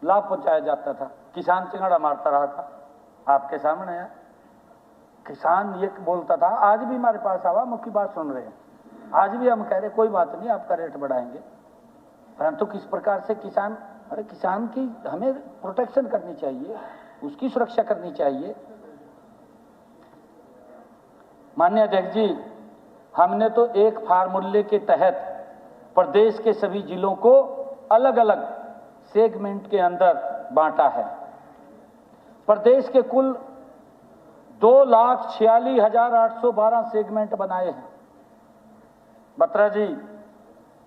लाभ पहुंचाया जाता था, किसान चिंगड़ा मारता रहा था। आपके सामने है, किसान ये बोलता था, आज भी हमारे पास आवा, मुख्य बात सुन रहे हैं, आज भी हम कह रहे कोई बात नहीं, आपका रेट बढ़ाएंगे, परंतु किस प्रकार से किसान, अरे किसान की हमें प्रोटेक्शन करनी चाहिए, उसकी सुरक्षा करनी चाहिए। माननीय अध्यक्ष जी, हमने तो एक फार्मूले के तहत प्रदेश के सभी जिलों को अलग अलग सेगमेंट के अंदर बांटा है। प्रदेश के कुल 2,46,812 सेगमेंट बनाए हैं। बत्रा जी,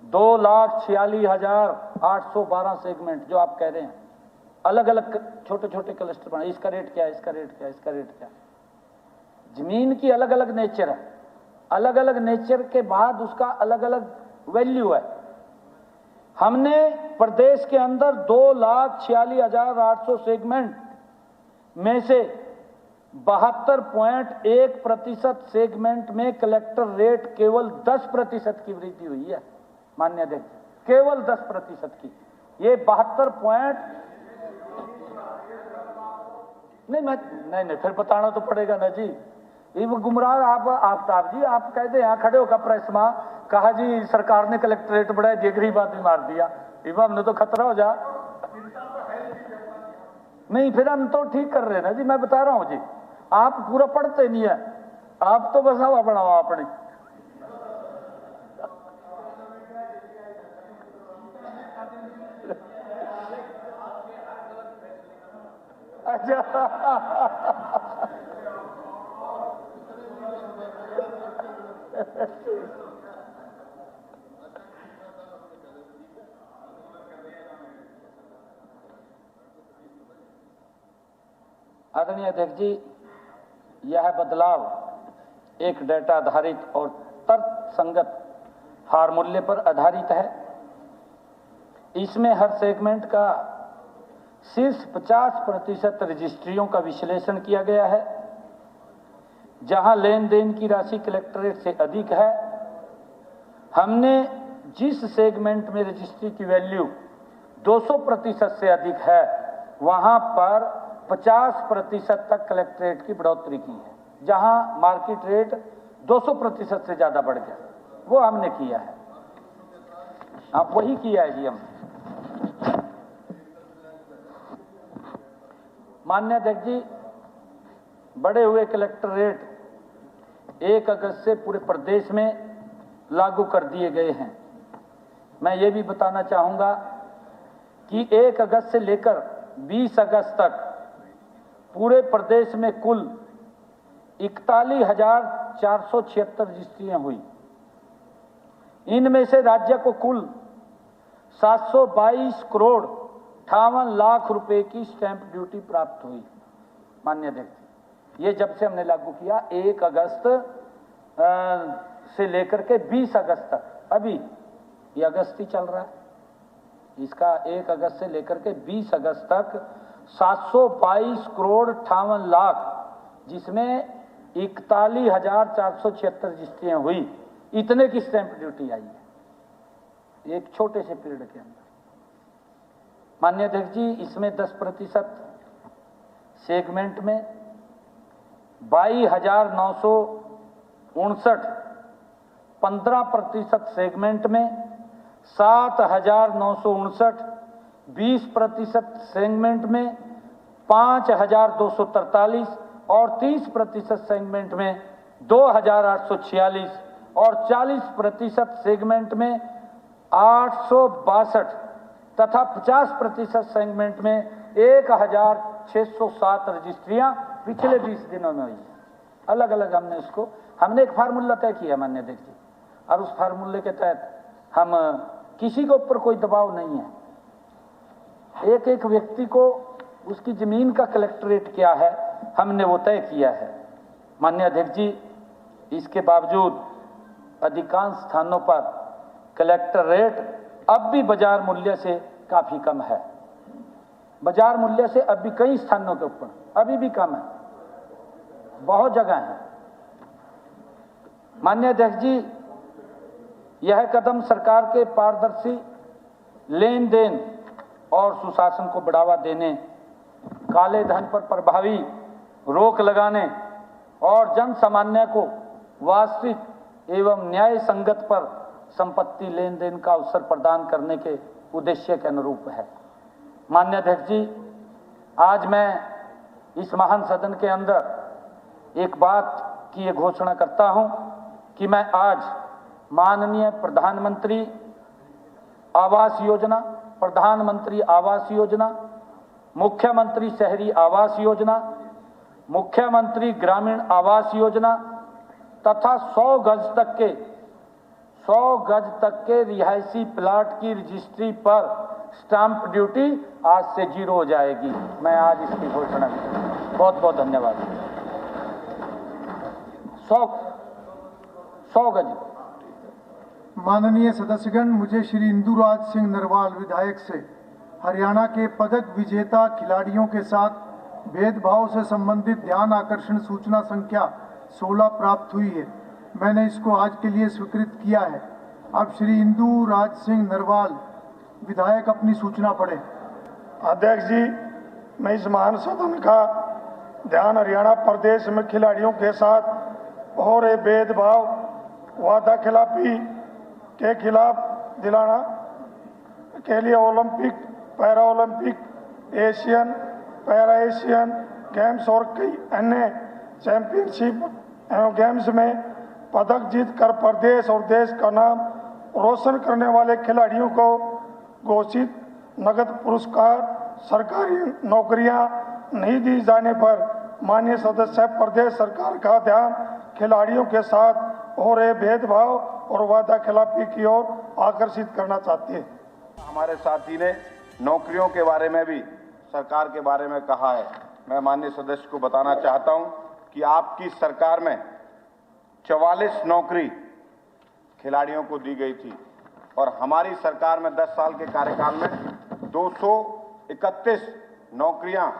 2,46,812 सेगमेंट जो आप कह रहे हैं, अलग अलग छोटे छोटे क्लस्टर बनाए। इसका रेट क्या है, इसका रेट क्या है, इसका रेट क्या है। जमीन की अलग अलग नेचर है, अलग अलग नेचर के बाद उसका अलग अलग वैल्यू है। हमने प्रदेश के अंदर 2,46,800 सेगमेंट में से 72.1% सेगमेंट में कलेक्टर रेट केवल 10% की वृद्धि हुई है। मान्य अध्यक्ष, केवल 10% की। ये 72 नहीं, फिर बताना तो पड़ेगा ना जी। ये गुमराह आप आफ्ताब जी, आप कहते यहाँ खड़े होकर प्रेस में कहा जी सरकार ने कलेक्ट्रेट बढ़ाया, ये गरीब आदमी मार दिया, इव हमने तो खतरा हो जा। नहीं, फिर हम तो ठीक कर रहे हैं ना जी, मैं बता रहा हूं जी, आप पूरा पढ़ते नहीं है, आप तो बस हवा बढ़ावा अपनी। अच्छा आदरणीय अध्यक्ष जी, यह बदलाव एक डेटा आधारित और तर्कसंगत फार्मूले पर आधारित है। इसमें हर सेगमेंट का शीर्ष 50% रजिस्ट्रियों का विश्लेषण किया गया है। जहां लेन देन की राशि कलेक्टरेट से अधिक है, हमने जिस सेगमेंट में रजिस्ट्री की वैल्यू 200% से अधिक है, वहां पर 50% तक कलेक्ट्रेट की बढ़ोतरी की है। जहां मार्केट रेट 200% से ज्यादा बढ़ गया, वो हमने किया है। आप वही किया है जी हमने। माननीय अध्यक्ष जी, बढ़े हुए कलेक्टर रेट 1 अगस्त से पूरे प्रदेश में लागू कर दिए गए हैं। मैं ये भी बताना चाहूंगा कि 1 अगस्त से लेकर 20 अगस्त तक पूरे प्रदेश में कुल 41,476 रजिस्ट्रियां हुई। इनमें से राज्य को कुल 722 करोड़ 58 लाख रुपए की स्टैंप ड्यूटी प्राप्त हुई। माननीय अध्यक्ष, ये जब से हमने लागू किया 1 अगस्त से लेकर के 20 अगस्त तक, अभी ये अगस्त ही चल रहा है, इसका 1 अगस्त से लेकर के 20 अगस्त तक 722 करोड़ 58 लाख, जिसमें 41,476 रजिस्ट्रियां हुई, इतने की स्टैंप ड्यूटी आई है एक छोटे से पीरियड के अंदर। माननीय अध्यक्ष जी, इसमें 10% सेगमेंट में 22,959, 15% सेगमेंट में 7,959, 20% सेगमेंट में 5,243 और 30% सेगमेंट में 2,846 और 40% सेगमेंट में 862 तथा 50% सेगमेंट में 1,607 रजिस्ट्रियां पिछले 20 दिनों में हुई है। अलग अलग हमने एक फार्मूला तय किया माननीय अध्यक्ष जी, और उस फार्मूले के तहत हम किसी के ऊपर कोई दबाव नहीं है, एक एक व्यक्ति को उसकी जमीन का कलेक्टरेट क्या है हमने वो तय किया है। माननीय अध्यक्ष जी, इसके बावजूद अधिकांश स्थानों पर कलेक्टर रेट अब भी बाजार मूल्य से काफी कम है, बाजार मूल्य से अब भी कई स्थानों के ऊपर अभी भी कम है, बहुत जगह है। माननीय अध्यक्ष जी, यह कदम सरकार के पारदर्शी लेन देन और सुशासन को बढ़ावा देने, काले धन पर प्रभावी रोक लगाने और जन सामान्य को वास्तविक एवं न्याय संगत पर संपत्ति लेन देन का अवसर प्रदान करने के उद्देश्य के अनुरूप है। माननीय अध्यक्ष जी, आज मैं इस महान सदन के अंदर एक बात की ये घोषणा करता हूं कि मैं आज माननीय प्रधानमंत्री आवास योजना, प्रधानमंत्री आवास योजना, मुख्यमंत्री शहरी आवास योजना, मुख्यमंत्री ग्रामीण आवास योजना तथा 100 गज तक के रिहायशी प्लाट की रजिस्ट्री पर स्टाम्प ड्यूटी आज से 0 हो जाएगी। मैं आज इसकी घोषणा की। बहुत बहुत धन्यवाद। 100 गज। माननीय सदस्यगण, मुझे श्री इंदुराज सिंह नरवाल विधायक से हरियाणा के पदक विजेता खिलाड़ियों के साथ भेदभाव से संबंधित ध्यान आकर्षण सूचना संख्या 16 प्राप्त हुई है। मैंने इसको आज के लिए स्वीकृत किया है। अब श्री इंदुराज सिंह नरवाल विधायक अपनी सूचना पढ़े। अध्यक्ष जी, मैं इस महान सदन का ध्यान हरियाणा प्रदेश में खिलाड़ियों के साथ हो रहे भेदभाव, वादा खिलाफी के खिलाफ दिलाना के लिए Olympic, para Olympic, Asian, para Asian games और कई अन्य चैंपियनशिप एवं गेम्स में पदक जीत कर प्रदेश और देश का नाम रोशन करने वाले खिलाड़ियों को घोषित नगद पुरस्कार, सरकारी नौकरियां नहीं दी जाने पर माननीय सदस्य प्रदेश सरकार का ध्यान खिलाड़ियों के साथ हो रहे भेदभाव और वादा खिलाफी की ओर आकर्षित करना चाहती है। हमारे साथी ने नौकरियों के बारे में भी सरकार के बारे में कहा है। मैं माननीय सदस्य को बताना चाहता हूं कि आपकी सरकार में 44 नौकरी खिलाड़ियों को दी गई थी और हमारी सरकार में 10 साल के कार्यकाल में 231 नौकरियां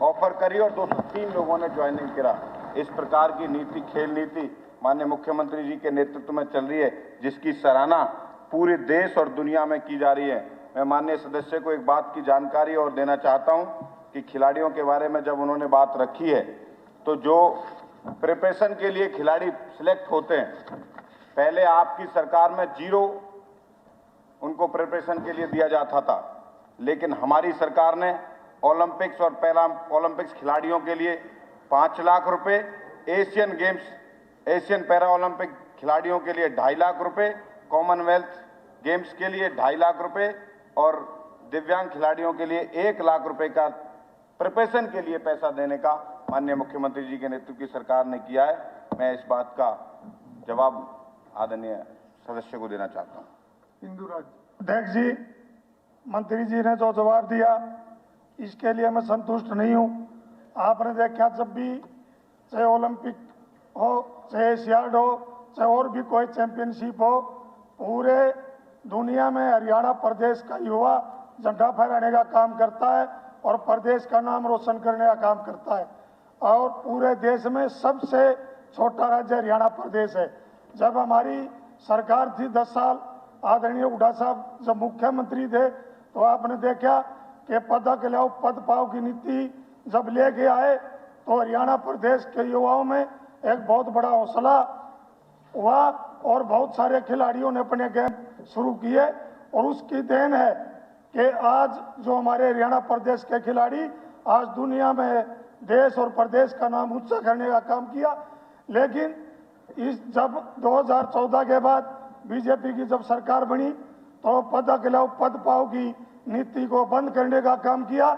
ऑफर करी और 203 लोगों ने ज्वाइनिंग करा। इस प्रकार की नीति, खेल नीति माननीय मुख्यमंत्री जी के नेतृत्व में चल रही है, जिसकी सराहना पूरे देश और दुनिया में की जा रही है। मैं माननीय सदस्य को एक बात की जानकारी और देना चाहता हूं कि खिलाड़ियों के बारे में जब उन्होंने बात रखी है तो जो प्रिपरेशन के लिए खिलाड़ी सिलेक्ट होते हैं, पहले आपकी सरकार में 0 उनको प्रिपरेशन के लिए दिया जाता था, लेकिन हमारी सरकार ने ओलंपिक्स और पैरा ओलंपिक्स खिलाड़ियों के लिए 5 लाख रुपए, Asian games, Asian para Olympic खिलाड़ियों के लिए 2.5 लाख रुपए, कॉमनवेल्थ गेम्स के लिए 2.5 लाख रुपए और दिव्यांग खिलाड़ियों के लिए 1 लाख रुपए का प्रिपरेशन के लिए पैसा देने का माननीय मुख्यमंत्री जी के नेतृत्व की सरकार ने किया है। मैं इस बात का जवाब आदरणीय सदस्य को देना चाहता हूं। इंदुराज। अध्यक्ष जी, मंत्री जी ने जो जवाब दिया इसके लिए मैं संतुष्ट नहीं हूं। आपने देखा, जब भी चाहे ओलंपिक हो, चाहे एशियाड हो, चाहे और भी कोई चैंपियनशिप हो, पूरे दुनिया में हरियाणा प्रदेश का युवा झंडा फहराने का काम करता है और प्रदेश का नाम रोशन करने का काम करता है। और पूरे देश में सबसे छोटा राज्य हरियाणा प्रदेश है। जब हमारी सरकार थी 10 साल, आदरणीय हुड्डा साहब जब मुख्यमंत्री थे, तो आपने देखा कि पदक लाओ पद पाओ की नीति जब लेके आए तो हरियाणा प्रदेश के युवाओं में एक बहुत बड़ा हौसला हुआ और बहुत सारे खिलाड़ियों ने अपने गेम शुरू किए। और उसकी देन है कि आज जो हमारे हरियाणा प्रदेश के खिलाड़ी आज दुनिया में देश और प्रदेश का नाम ऊंचा करने का काम किया। लेकिन जब 2014 के बाद बीजेपी की जब सरकार बनी तो पदक लाओ पद पाओ की नीति को बंद करने का काम किया।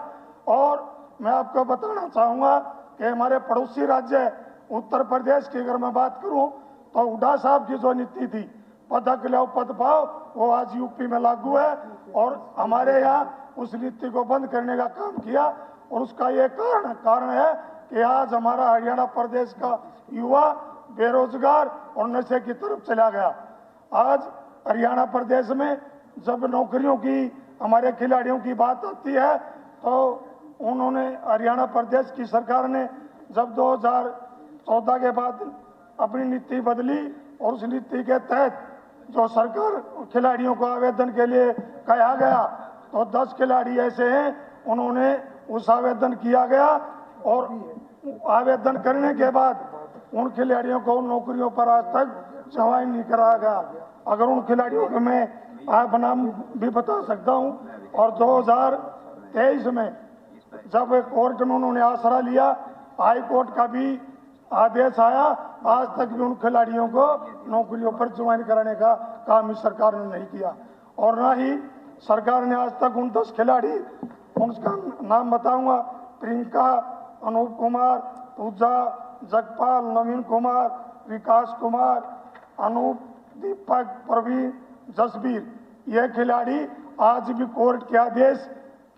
और मैं आपको बताना चाहूँगा कि हमारे पड़ोसी राज्य उत्तर प्रदेश की अगर मैं बात करूँ तो हुड्डा साहब की जो नीति थी पदक लाओ पद पाओ, वो आज यूपी में लागू है और हमारे यहाँ उस नीति को बंद करने का काम किया। और उसका ये कारण है कि आज हमारा हरियाणा प्रदेश का युवा बेरोजगार और नशे की तरफ चला गया। आज हरियाणा प्रदेश में जब नौकरियों की हमारे खिलाड़ियों की बात आती है तो उन्होंने हरियाणा प्रदेश की सरकार ने जब 2014 के बाद अपनी नीति बदली और उस नीति के तहत जो सरकार खिलाड़ियों को आवेदन के लिए कहा गया तो 10 खिलाड़ी ऐसे हैं उन्होंने उस आवेदन किया गया और आवेदन करने के बाद उन खिलाड़ियों को उन नौकरियों पर आज तक ज्वाइन नहीं कराया गया। अगर उन खिलाड़ियों को मैं आप नाम भी बता सकता हूं। और 2023 में जब कोर्ट में उन्होंने आसरा लिया, हाई कोर्ट का भी आदेश आया, आज तक भी उन खिलाड़ियों को नौकरियों पर ज्वाइन कराने का काम इस सरकार ने नहीं किया। और ना ही सरकार ने आज तक उन 10 खिलाड़ी, उनका नाम बताऊंगा, प्रियंका, अनूप कुमार, पूजा, जगपाल, नवीन कुमार, विकास कुमार, अनूप, दीपक, प्रवीण, जसबीर, ये खिलाड़ी आज भी कोर्ट के आदेश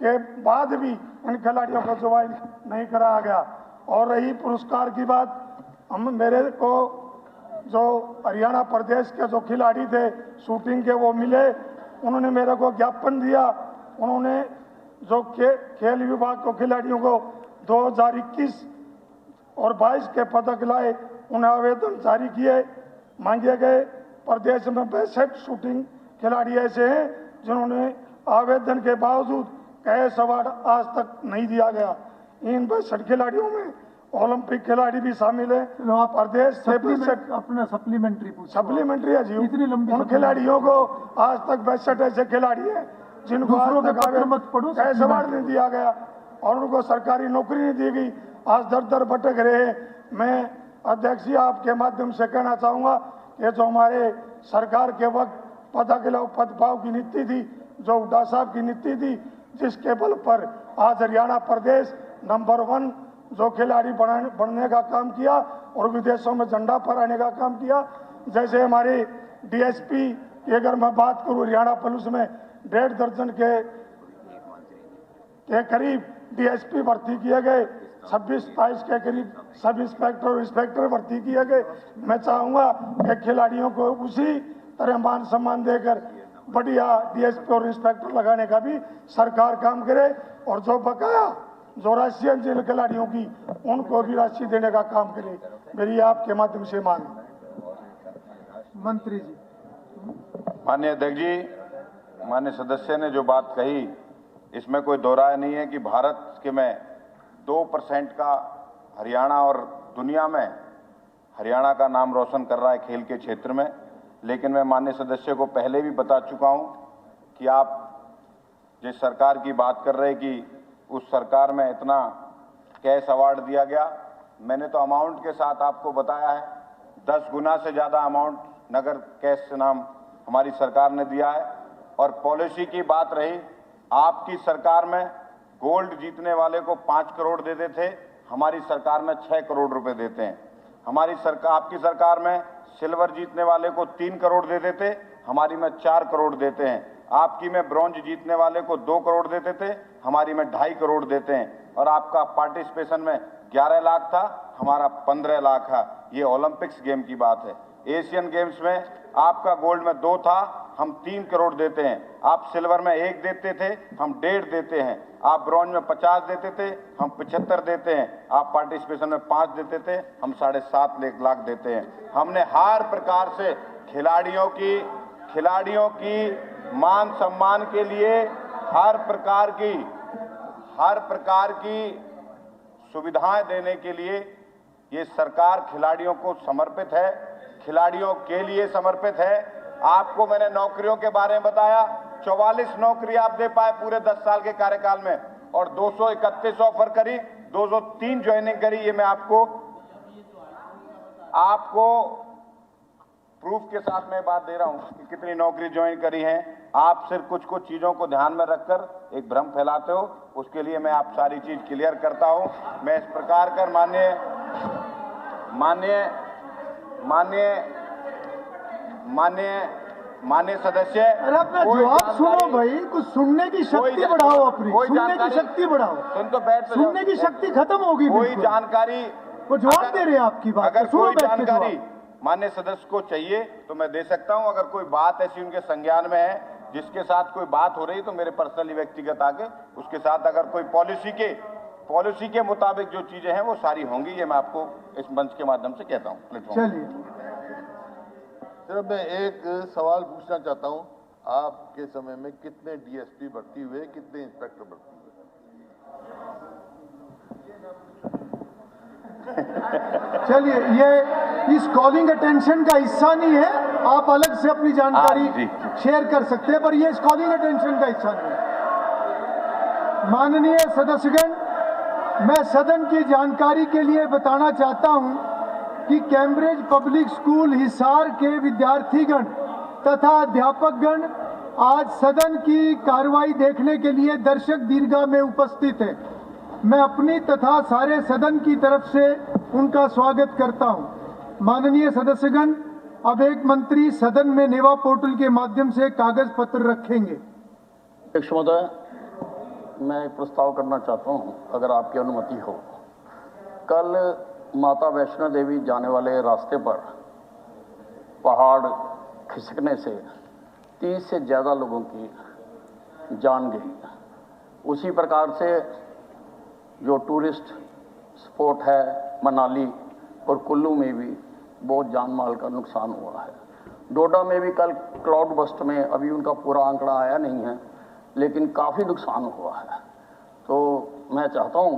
के बाद भी इन खिलाड़ियों को ज्वाइन नहीं कराया गया। और रही पुरस्कार की बात, मेरे को जो हरियाणा प्रदेश के जो खिलाड़ी थे शूटिंग के वो मिले, उन्होंने मेरे को ज्ञापन दिया। उन्होंने जो खेल विभाग को खिलाड़ियों को 2021 और 22 के पदक लाए, उन्हें आवेदन जारी किए, मांगे गए। प्रदेश में 62 शूटिंग खिलाड़ी ऐसे हैं जिन्होंने आवेदन के बावजूद कैश अवार्ड आज तक नहीं दिया गया। इन 62 खिलाड़ियों में ओलंपिक खिलाड़ी भी शामिल है। प्रदेश से अपना सप्लीमेंट्री है जी। उन खिलाड़ियों को आज तक 62 ऐसे खिलाड़ी हैं जिनको आज तक कैश अवार्ड नहीं दिया गया और उनको सरकारी नौकरी नहीं दी गई, आज दर दर भटक रहे हैं। मैं अध्यक्ष जी आपके माध्यम से कहना चाहूँगा कि जो हमारे सरकार के वक्त पदक लाओ पद पाओ की नीति थी, जो हुड्डा साहब की नीति थी, जिसके बल पर आज हरियाणा प्रदेश नंबर 1 जो खिलाड़ी बनने का काम किया और विदेशों में झंडा फहराने का काम किया। जैसे हमारे डीएसपी की अगर मैं बात करूँ, हरियाणा पुलिस में 1.5 दर्जन के करीब डीएसपी भर्ती किए गए, 26-27 के करीब सब इंस्पेक्टर और इंस्पेक्टर भर्ती किए गए। मैं चाहूँगा कि खिलाड़ियों को उसी तरह मान सम्मान देकर बढ़िया डीएसपी और इंस्पेक्टर लगाने का भी सरकार काम करे और जो बकाया जो राशि है जिन खिलाड़ियों की उनको भी राशि देने का काम करे। मेरी आपके माध्यम से मांग। मंत्री जी। माननीय अध्यक्ष जी, माननीय सदस्य ने जो बात कही इसमें कोई दो राय नहीं है कि भारत के में 2% का हरियाणा और दुनिया में हरियाणा का नाम रोशन कर रहा है खेल के क्षेत्र में। लेकिन मैं माननीय सदस्य को पहले भी बता चुका हूं कि आप जिस सरकार की बात कर रहे कि उस सरकार में इतना कैश अवार्ड दिया गया, मैंने तो अमाउंट के साथ आपको बताया है 10 गुना से ज़्यादा अमाउंट नगर कैश से नाम हमारी सरकार ने दिया है। और पॉलिसी की बात रही, आपकी सरकार में गोल्ड जीतने वाले को 5 करोड़ देते थे, हमारी सरकार में 6 करोड़ रुपए देते हैं। हमारी सरकार, आपकी सरकार में सिल्वर जीतने वाले को 3 करोड़ देते थे, हमारी में 4 करोड़ देते हैं। आपकी में ब्रॉन्ज जीतने वाले को 2 करोड़ देते थे, हमारी में 2.5 करोड़ देते हैं। और आपका पार्टिसिपेशन में 11 लाख था, हमारा 15 लाख है। ये ओलंपिक्स गेम की बात है। एशियन गेम्स में आपका गोल्ड में 2 था, हम 3 करोड़ देते हैं। आप सिल्वर में 1 देते थे, हम 1.5 देते हैं। आप ब्रॉन्ज में 50 देते थे, हम 75 देते हैं। आप पार्टिसिपेशन में 5 देते थे, हम 7.5 लाख देते हैं। हमने हर प्रकार से खिलाड़ियों की मान सम्मान के लिए हर प्रकार की सुविधाएं देने के लिए ये सरकार खिलाड़ियों को समर्पित है, खिलाड़ियों के लिए समर्पित है। आपको मैंने नौकरियों के बारे में बताया, 44 नौकरी आप दे पाए पूरे 10 साल के कार्यकाल में, और 231 ऑफर करी, 203 ज्वाइनिंग करी। ये मैं आपको प्रूफ के साथ मैं बात दे रहा हूं कि कितनी नौकरी ज्वाइन करी है। आप सिर्फ कुछ चीजों को ध्यान में रखकर एक भ्रम फैलाते हो, उसके लिए मैं आप सारी चीज क्लियर करता हूं। मैं इस प्रकार कर माननीय सदस्य, अरे अपना जवाब सुनो भाई, कुछ सुनने की शक्ति बढ़ाओ, अपनी सुनने की शक्ति बढ़ाओ। सुन तो बैठ, सुनने की शक्ति खत्म होगी। कोई जानकारी, वो जवाब दे रहे हैं आपकी बात, अगर सुनो कोई बैठ के जानकारी जवाब। माननीय सदस्य को चाहिए तो मैं दे सकता हूं। अगर कोई बात ऐसी उनके संज्ञान में है जिसके साथ कोई बात हो रही तो मेरे पर्सनली व्यक्तिगत आके उसके साथ अगर कोई पॉलिसी के मुताबिक जो चीजें हैं वो सारी होंगी। ये मैं आपको इस मंच के माध्यम से कहता हूं। चलिए, सिर्फ मैं एक सवाल पूछना चाहता हूं, आपके समय में कितने डीएसपी भर्ती हुए, कितने इंस्पेक्टर भर्ती हुए? चलिए, ये इस कॉलिंग अटेंशन का हिस्सा नहीं है, आप अलग से अपनी जानकारी शेयर कर सकते हैं, पर ये इस कॉलिंग अटेंशन का हिस्सा नहीं है। माननीय सदस्यगण, मैं सदन की जानकारी के लिए बताना चाहता हूं कि कैम्ब्रिज पब्लिक स्कूल हिसार के विद्यार्थीगण तथा अध्यापकगण आज सदन की कार्रवाई देखने के लिए दर्शक दीर्घा में उपस्थित हैं। मैं अपनी तथा सारे सदन की तरफ से उनका स्वागत करता हूं। माननीय सदस्यगण, अब एक मंत्री सदन में नेवा पोर्टल के माध्यम से कागज पत्र रखेंगे। अध्यक्ष महोदय, मैं एक प्रस्ताव करना चाहता हूं, अगर आपकी अनुमति हो। कल माता वैष्णो देवी जाने वाले रास्ते पर पहाड़ खिसकने से 30 से ज़्यादा लोगों की जान गई। उसी प्रकार से जो टूरिस्ट स्पॉट है मनाली और कुल्लू में भी बहुत जान माल का नुकसान हुआ है। डोडा में भी कल क्लाउड बस्ट में, अभी उनका पूरा आंकड़ा आया नहीं है, लेकिन काफ़ी नुकसान हुआ है। तो मैं चाहता हूं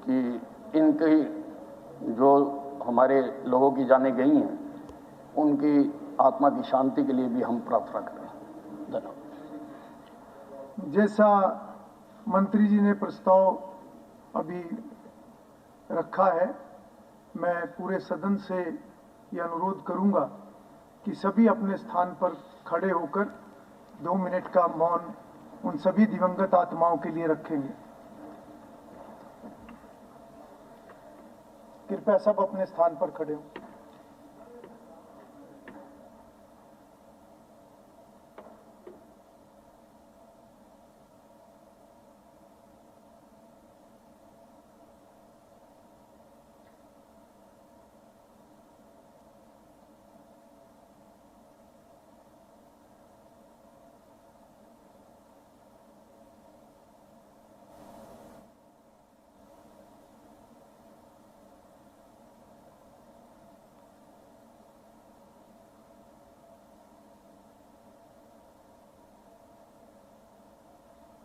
कि इनकी जो हमारे लोगों की जानें गई हैं उनकी आत्मा की शांति के लिए भी हम प्रार्थना करें। धन्यवाद। जैसा मंत्री जी ने प्रस्ताव अभी रखा है, मैं पूरे सदन से ये अनुरोध करूंगा कि सभी अपने स्थान पर खड़े होकर 2 मिनट का मौन उन सभी दिवंगत आत्माओं के लिए रखेंगे। कृपया सब अपने स्थान पर खड़े हो।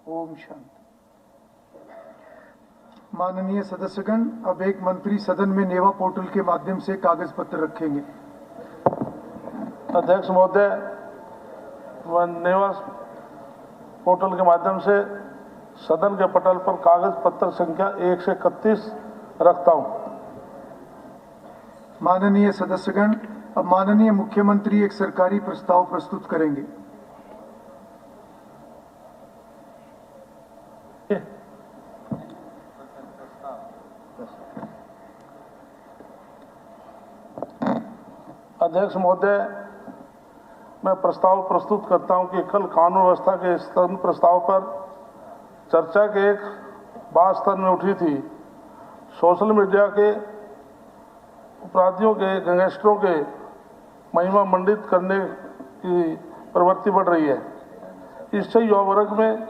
ओम शांति। माननीय सदस्यगण, अब एक मंत्री सदन में नेवा पोर्टल के माध्यम से कागज पत्र रखेंगे। अध्यक्ष महोदय, मैं नेवा पोर्टल के माध्यम से सदन के पटल पर कागज पत्र संख्या 1 से 31 रखता हूं। माननीय सदस्यगण, अब माननीय मुख्यमंत्री एक सरकारी प्रस्ताव प्रस्तुत करेंगे। अध्यक्ष महोदय, मैं प्रस्ताव प्रस्तुत करता हूं कि कल कानून व्यवस्था के स्तंभ प्रस्ताव पर चर्चा के एक बात स्तन में उठी थी। सोशल मीडिया के अपराधियों के, गैंगस्टरों के महिमा मंडित करने की प्रवृत्ति बढ़ रही है। इससे युवा वर्ग में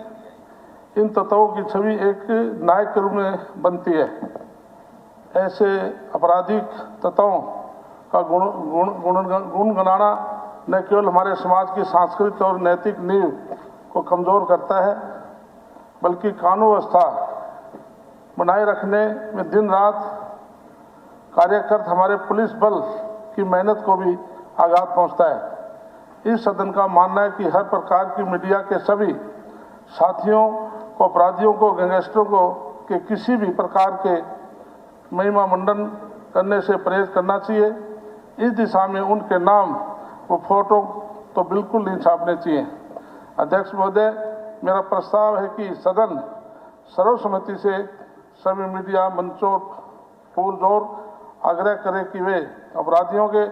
इन तत्वों की छवि एक नायक के रूप में बनती है। ऐसे आपराधिक तत्वों का गुणगणाना न केवल हमारे समाज की सांस्कृतिक और नैतिक नींव को कमजोर करता है, बल्कि कानून व्यवस्था बनाए रखने में दिन रात कार्यरत हमारे पुलिस बल की मेहनत को भी आघात पहुंचता है। इस सदन का मानना है कि हर प्रकार की मीडिया के सभी साथियों को अपराधियों को, गैंगस्टरों को के किसी भी प्रकार के महिमा मंडन करने से परहेज करना चाहिए। इस दिशा में उनके नाम व फोटो तो बिल्कुल नहीं छापने चाहिए। अध्यक्ष महोदय, मेरा प्रस्ताव है कि सदन सर्वसम्मति से सभी मीडिया मंचों पुरजोर आग्रह करे कि वे अपराधियों के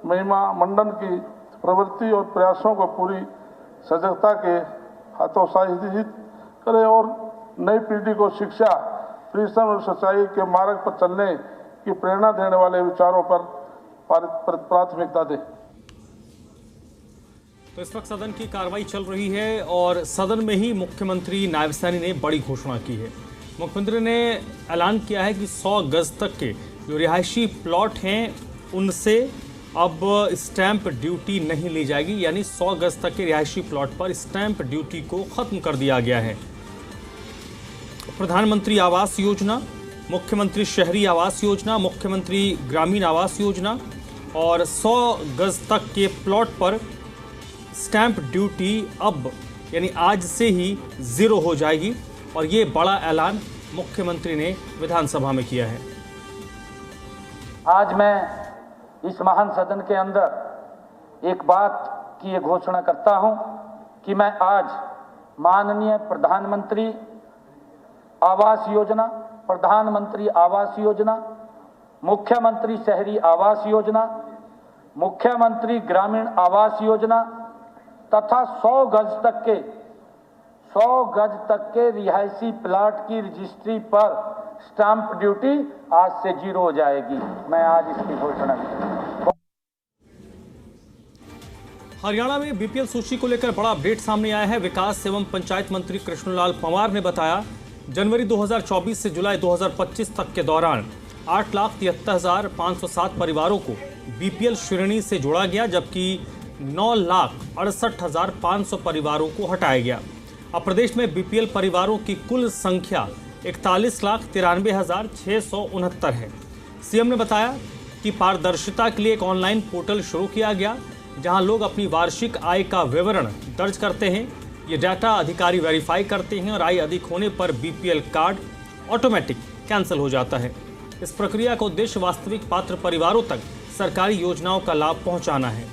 महिमा मंडन की प्रवृत्ति और प्रयासों को पूरी सजगता के हतोत्साहित करे और नई पीढ़ी को शिक्षा, परिश्रम और सच्चाई के मार्ग पर चलने की प्रेरणा देने वाले विचारों पर प्राथमिकता दे। तो इस वक्त सदन की कार्रवाई चल रही है और सदन में ही मुख्यमंत्री नायब सैनी ने बड़ी घोषणा की है। मुख्यमंत्री ने ऐलान किया है कि 100 गज तक के जो रिहायशी प्लॉट हैं उनसे अब स्टैंप ड्यूटी नहीं ली जाएगी, यानी 100 गज तक के रिहायशी प्लॉट पर स्टैंप ड्यूटी को खत्म कर दिया गया है। प्रधानमंत्री आवास योजना, मुख्यमंत्री शहरी आवास योजना, मुख्यमंत्री ग्रामीण आवास योजना और 100 गज तक के प्लॉट पर स्टैंप ड्यूटी अब यानी आज से ही 0 हो जाएगी और ये बड़ा ऐलान मुख्यमंत्री ने विधानसभा में किया है। आज मैं इस महान सदन के अंदर एक बात की ये घोषणा करता हूं कि मैं आज माननीय प्रधानमंत्री आवास योजना, प्रधानमंत्री आवास योजना, मुख्यमंत्री शहरी आवास योजना, मुख्यमंत्री ग्रामीण आवास योजना तथा 100 गज तक के रिहायशी प्लाट की रजिस्ट्री पर स्टैंप ड्यूटी आज से 0 हो जाएगी। मैं आज इसकी घोषणा की। हरियाणा में बीपीएल सूची को लेकर बड़ा अपडेट सामने आया है। विकास एवं पंचायत मंत्री कृष्णलाल पंवार ने बताया, जनवरी 2024 से जुलाई 2025 तक के दौरान 8,73,507 परिवारों को बीपीएल श्रेणी से जोड़ा गया, जबकि 9,68,500 परिवारों को हटाया गया। अब प्रदेश में बीपीएल परिवारों की कुल संख्या 41,93,669 है। सीएम ने बताया कि पारदर्शिता के लिए एक ऑनलाइन पोर्टल शुरू किया गया, जहां लोग अपनी वार्षिक आय का विवरण दर्ज करते हैं। ये डाटा अधिकारी वेरीफाई करते हैं और आय अधिक होने पर बीपीएल कार्ड ऑटोमेटिक कैंसिल हो जाता है। इस प्रक्रिया का उद्देश्य वास्तविक पात्र परिवारों तक सरकारी योजनाओं का लाभ पहुंचाना है।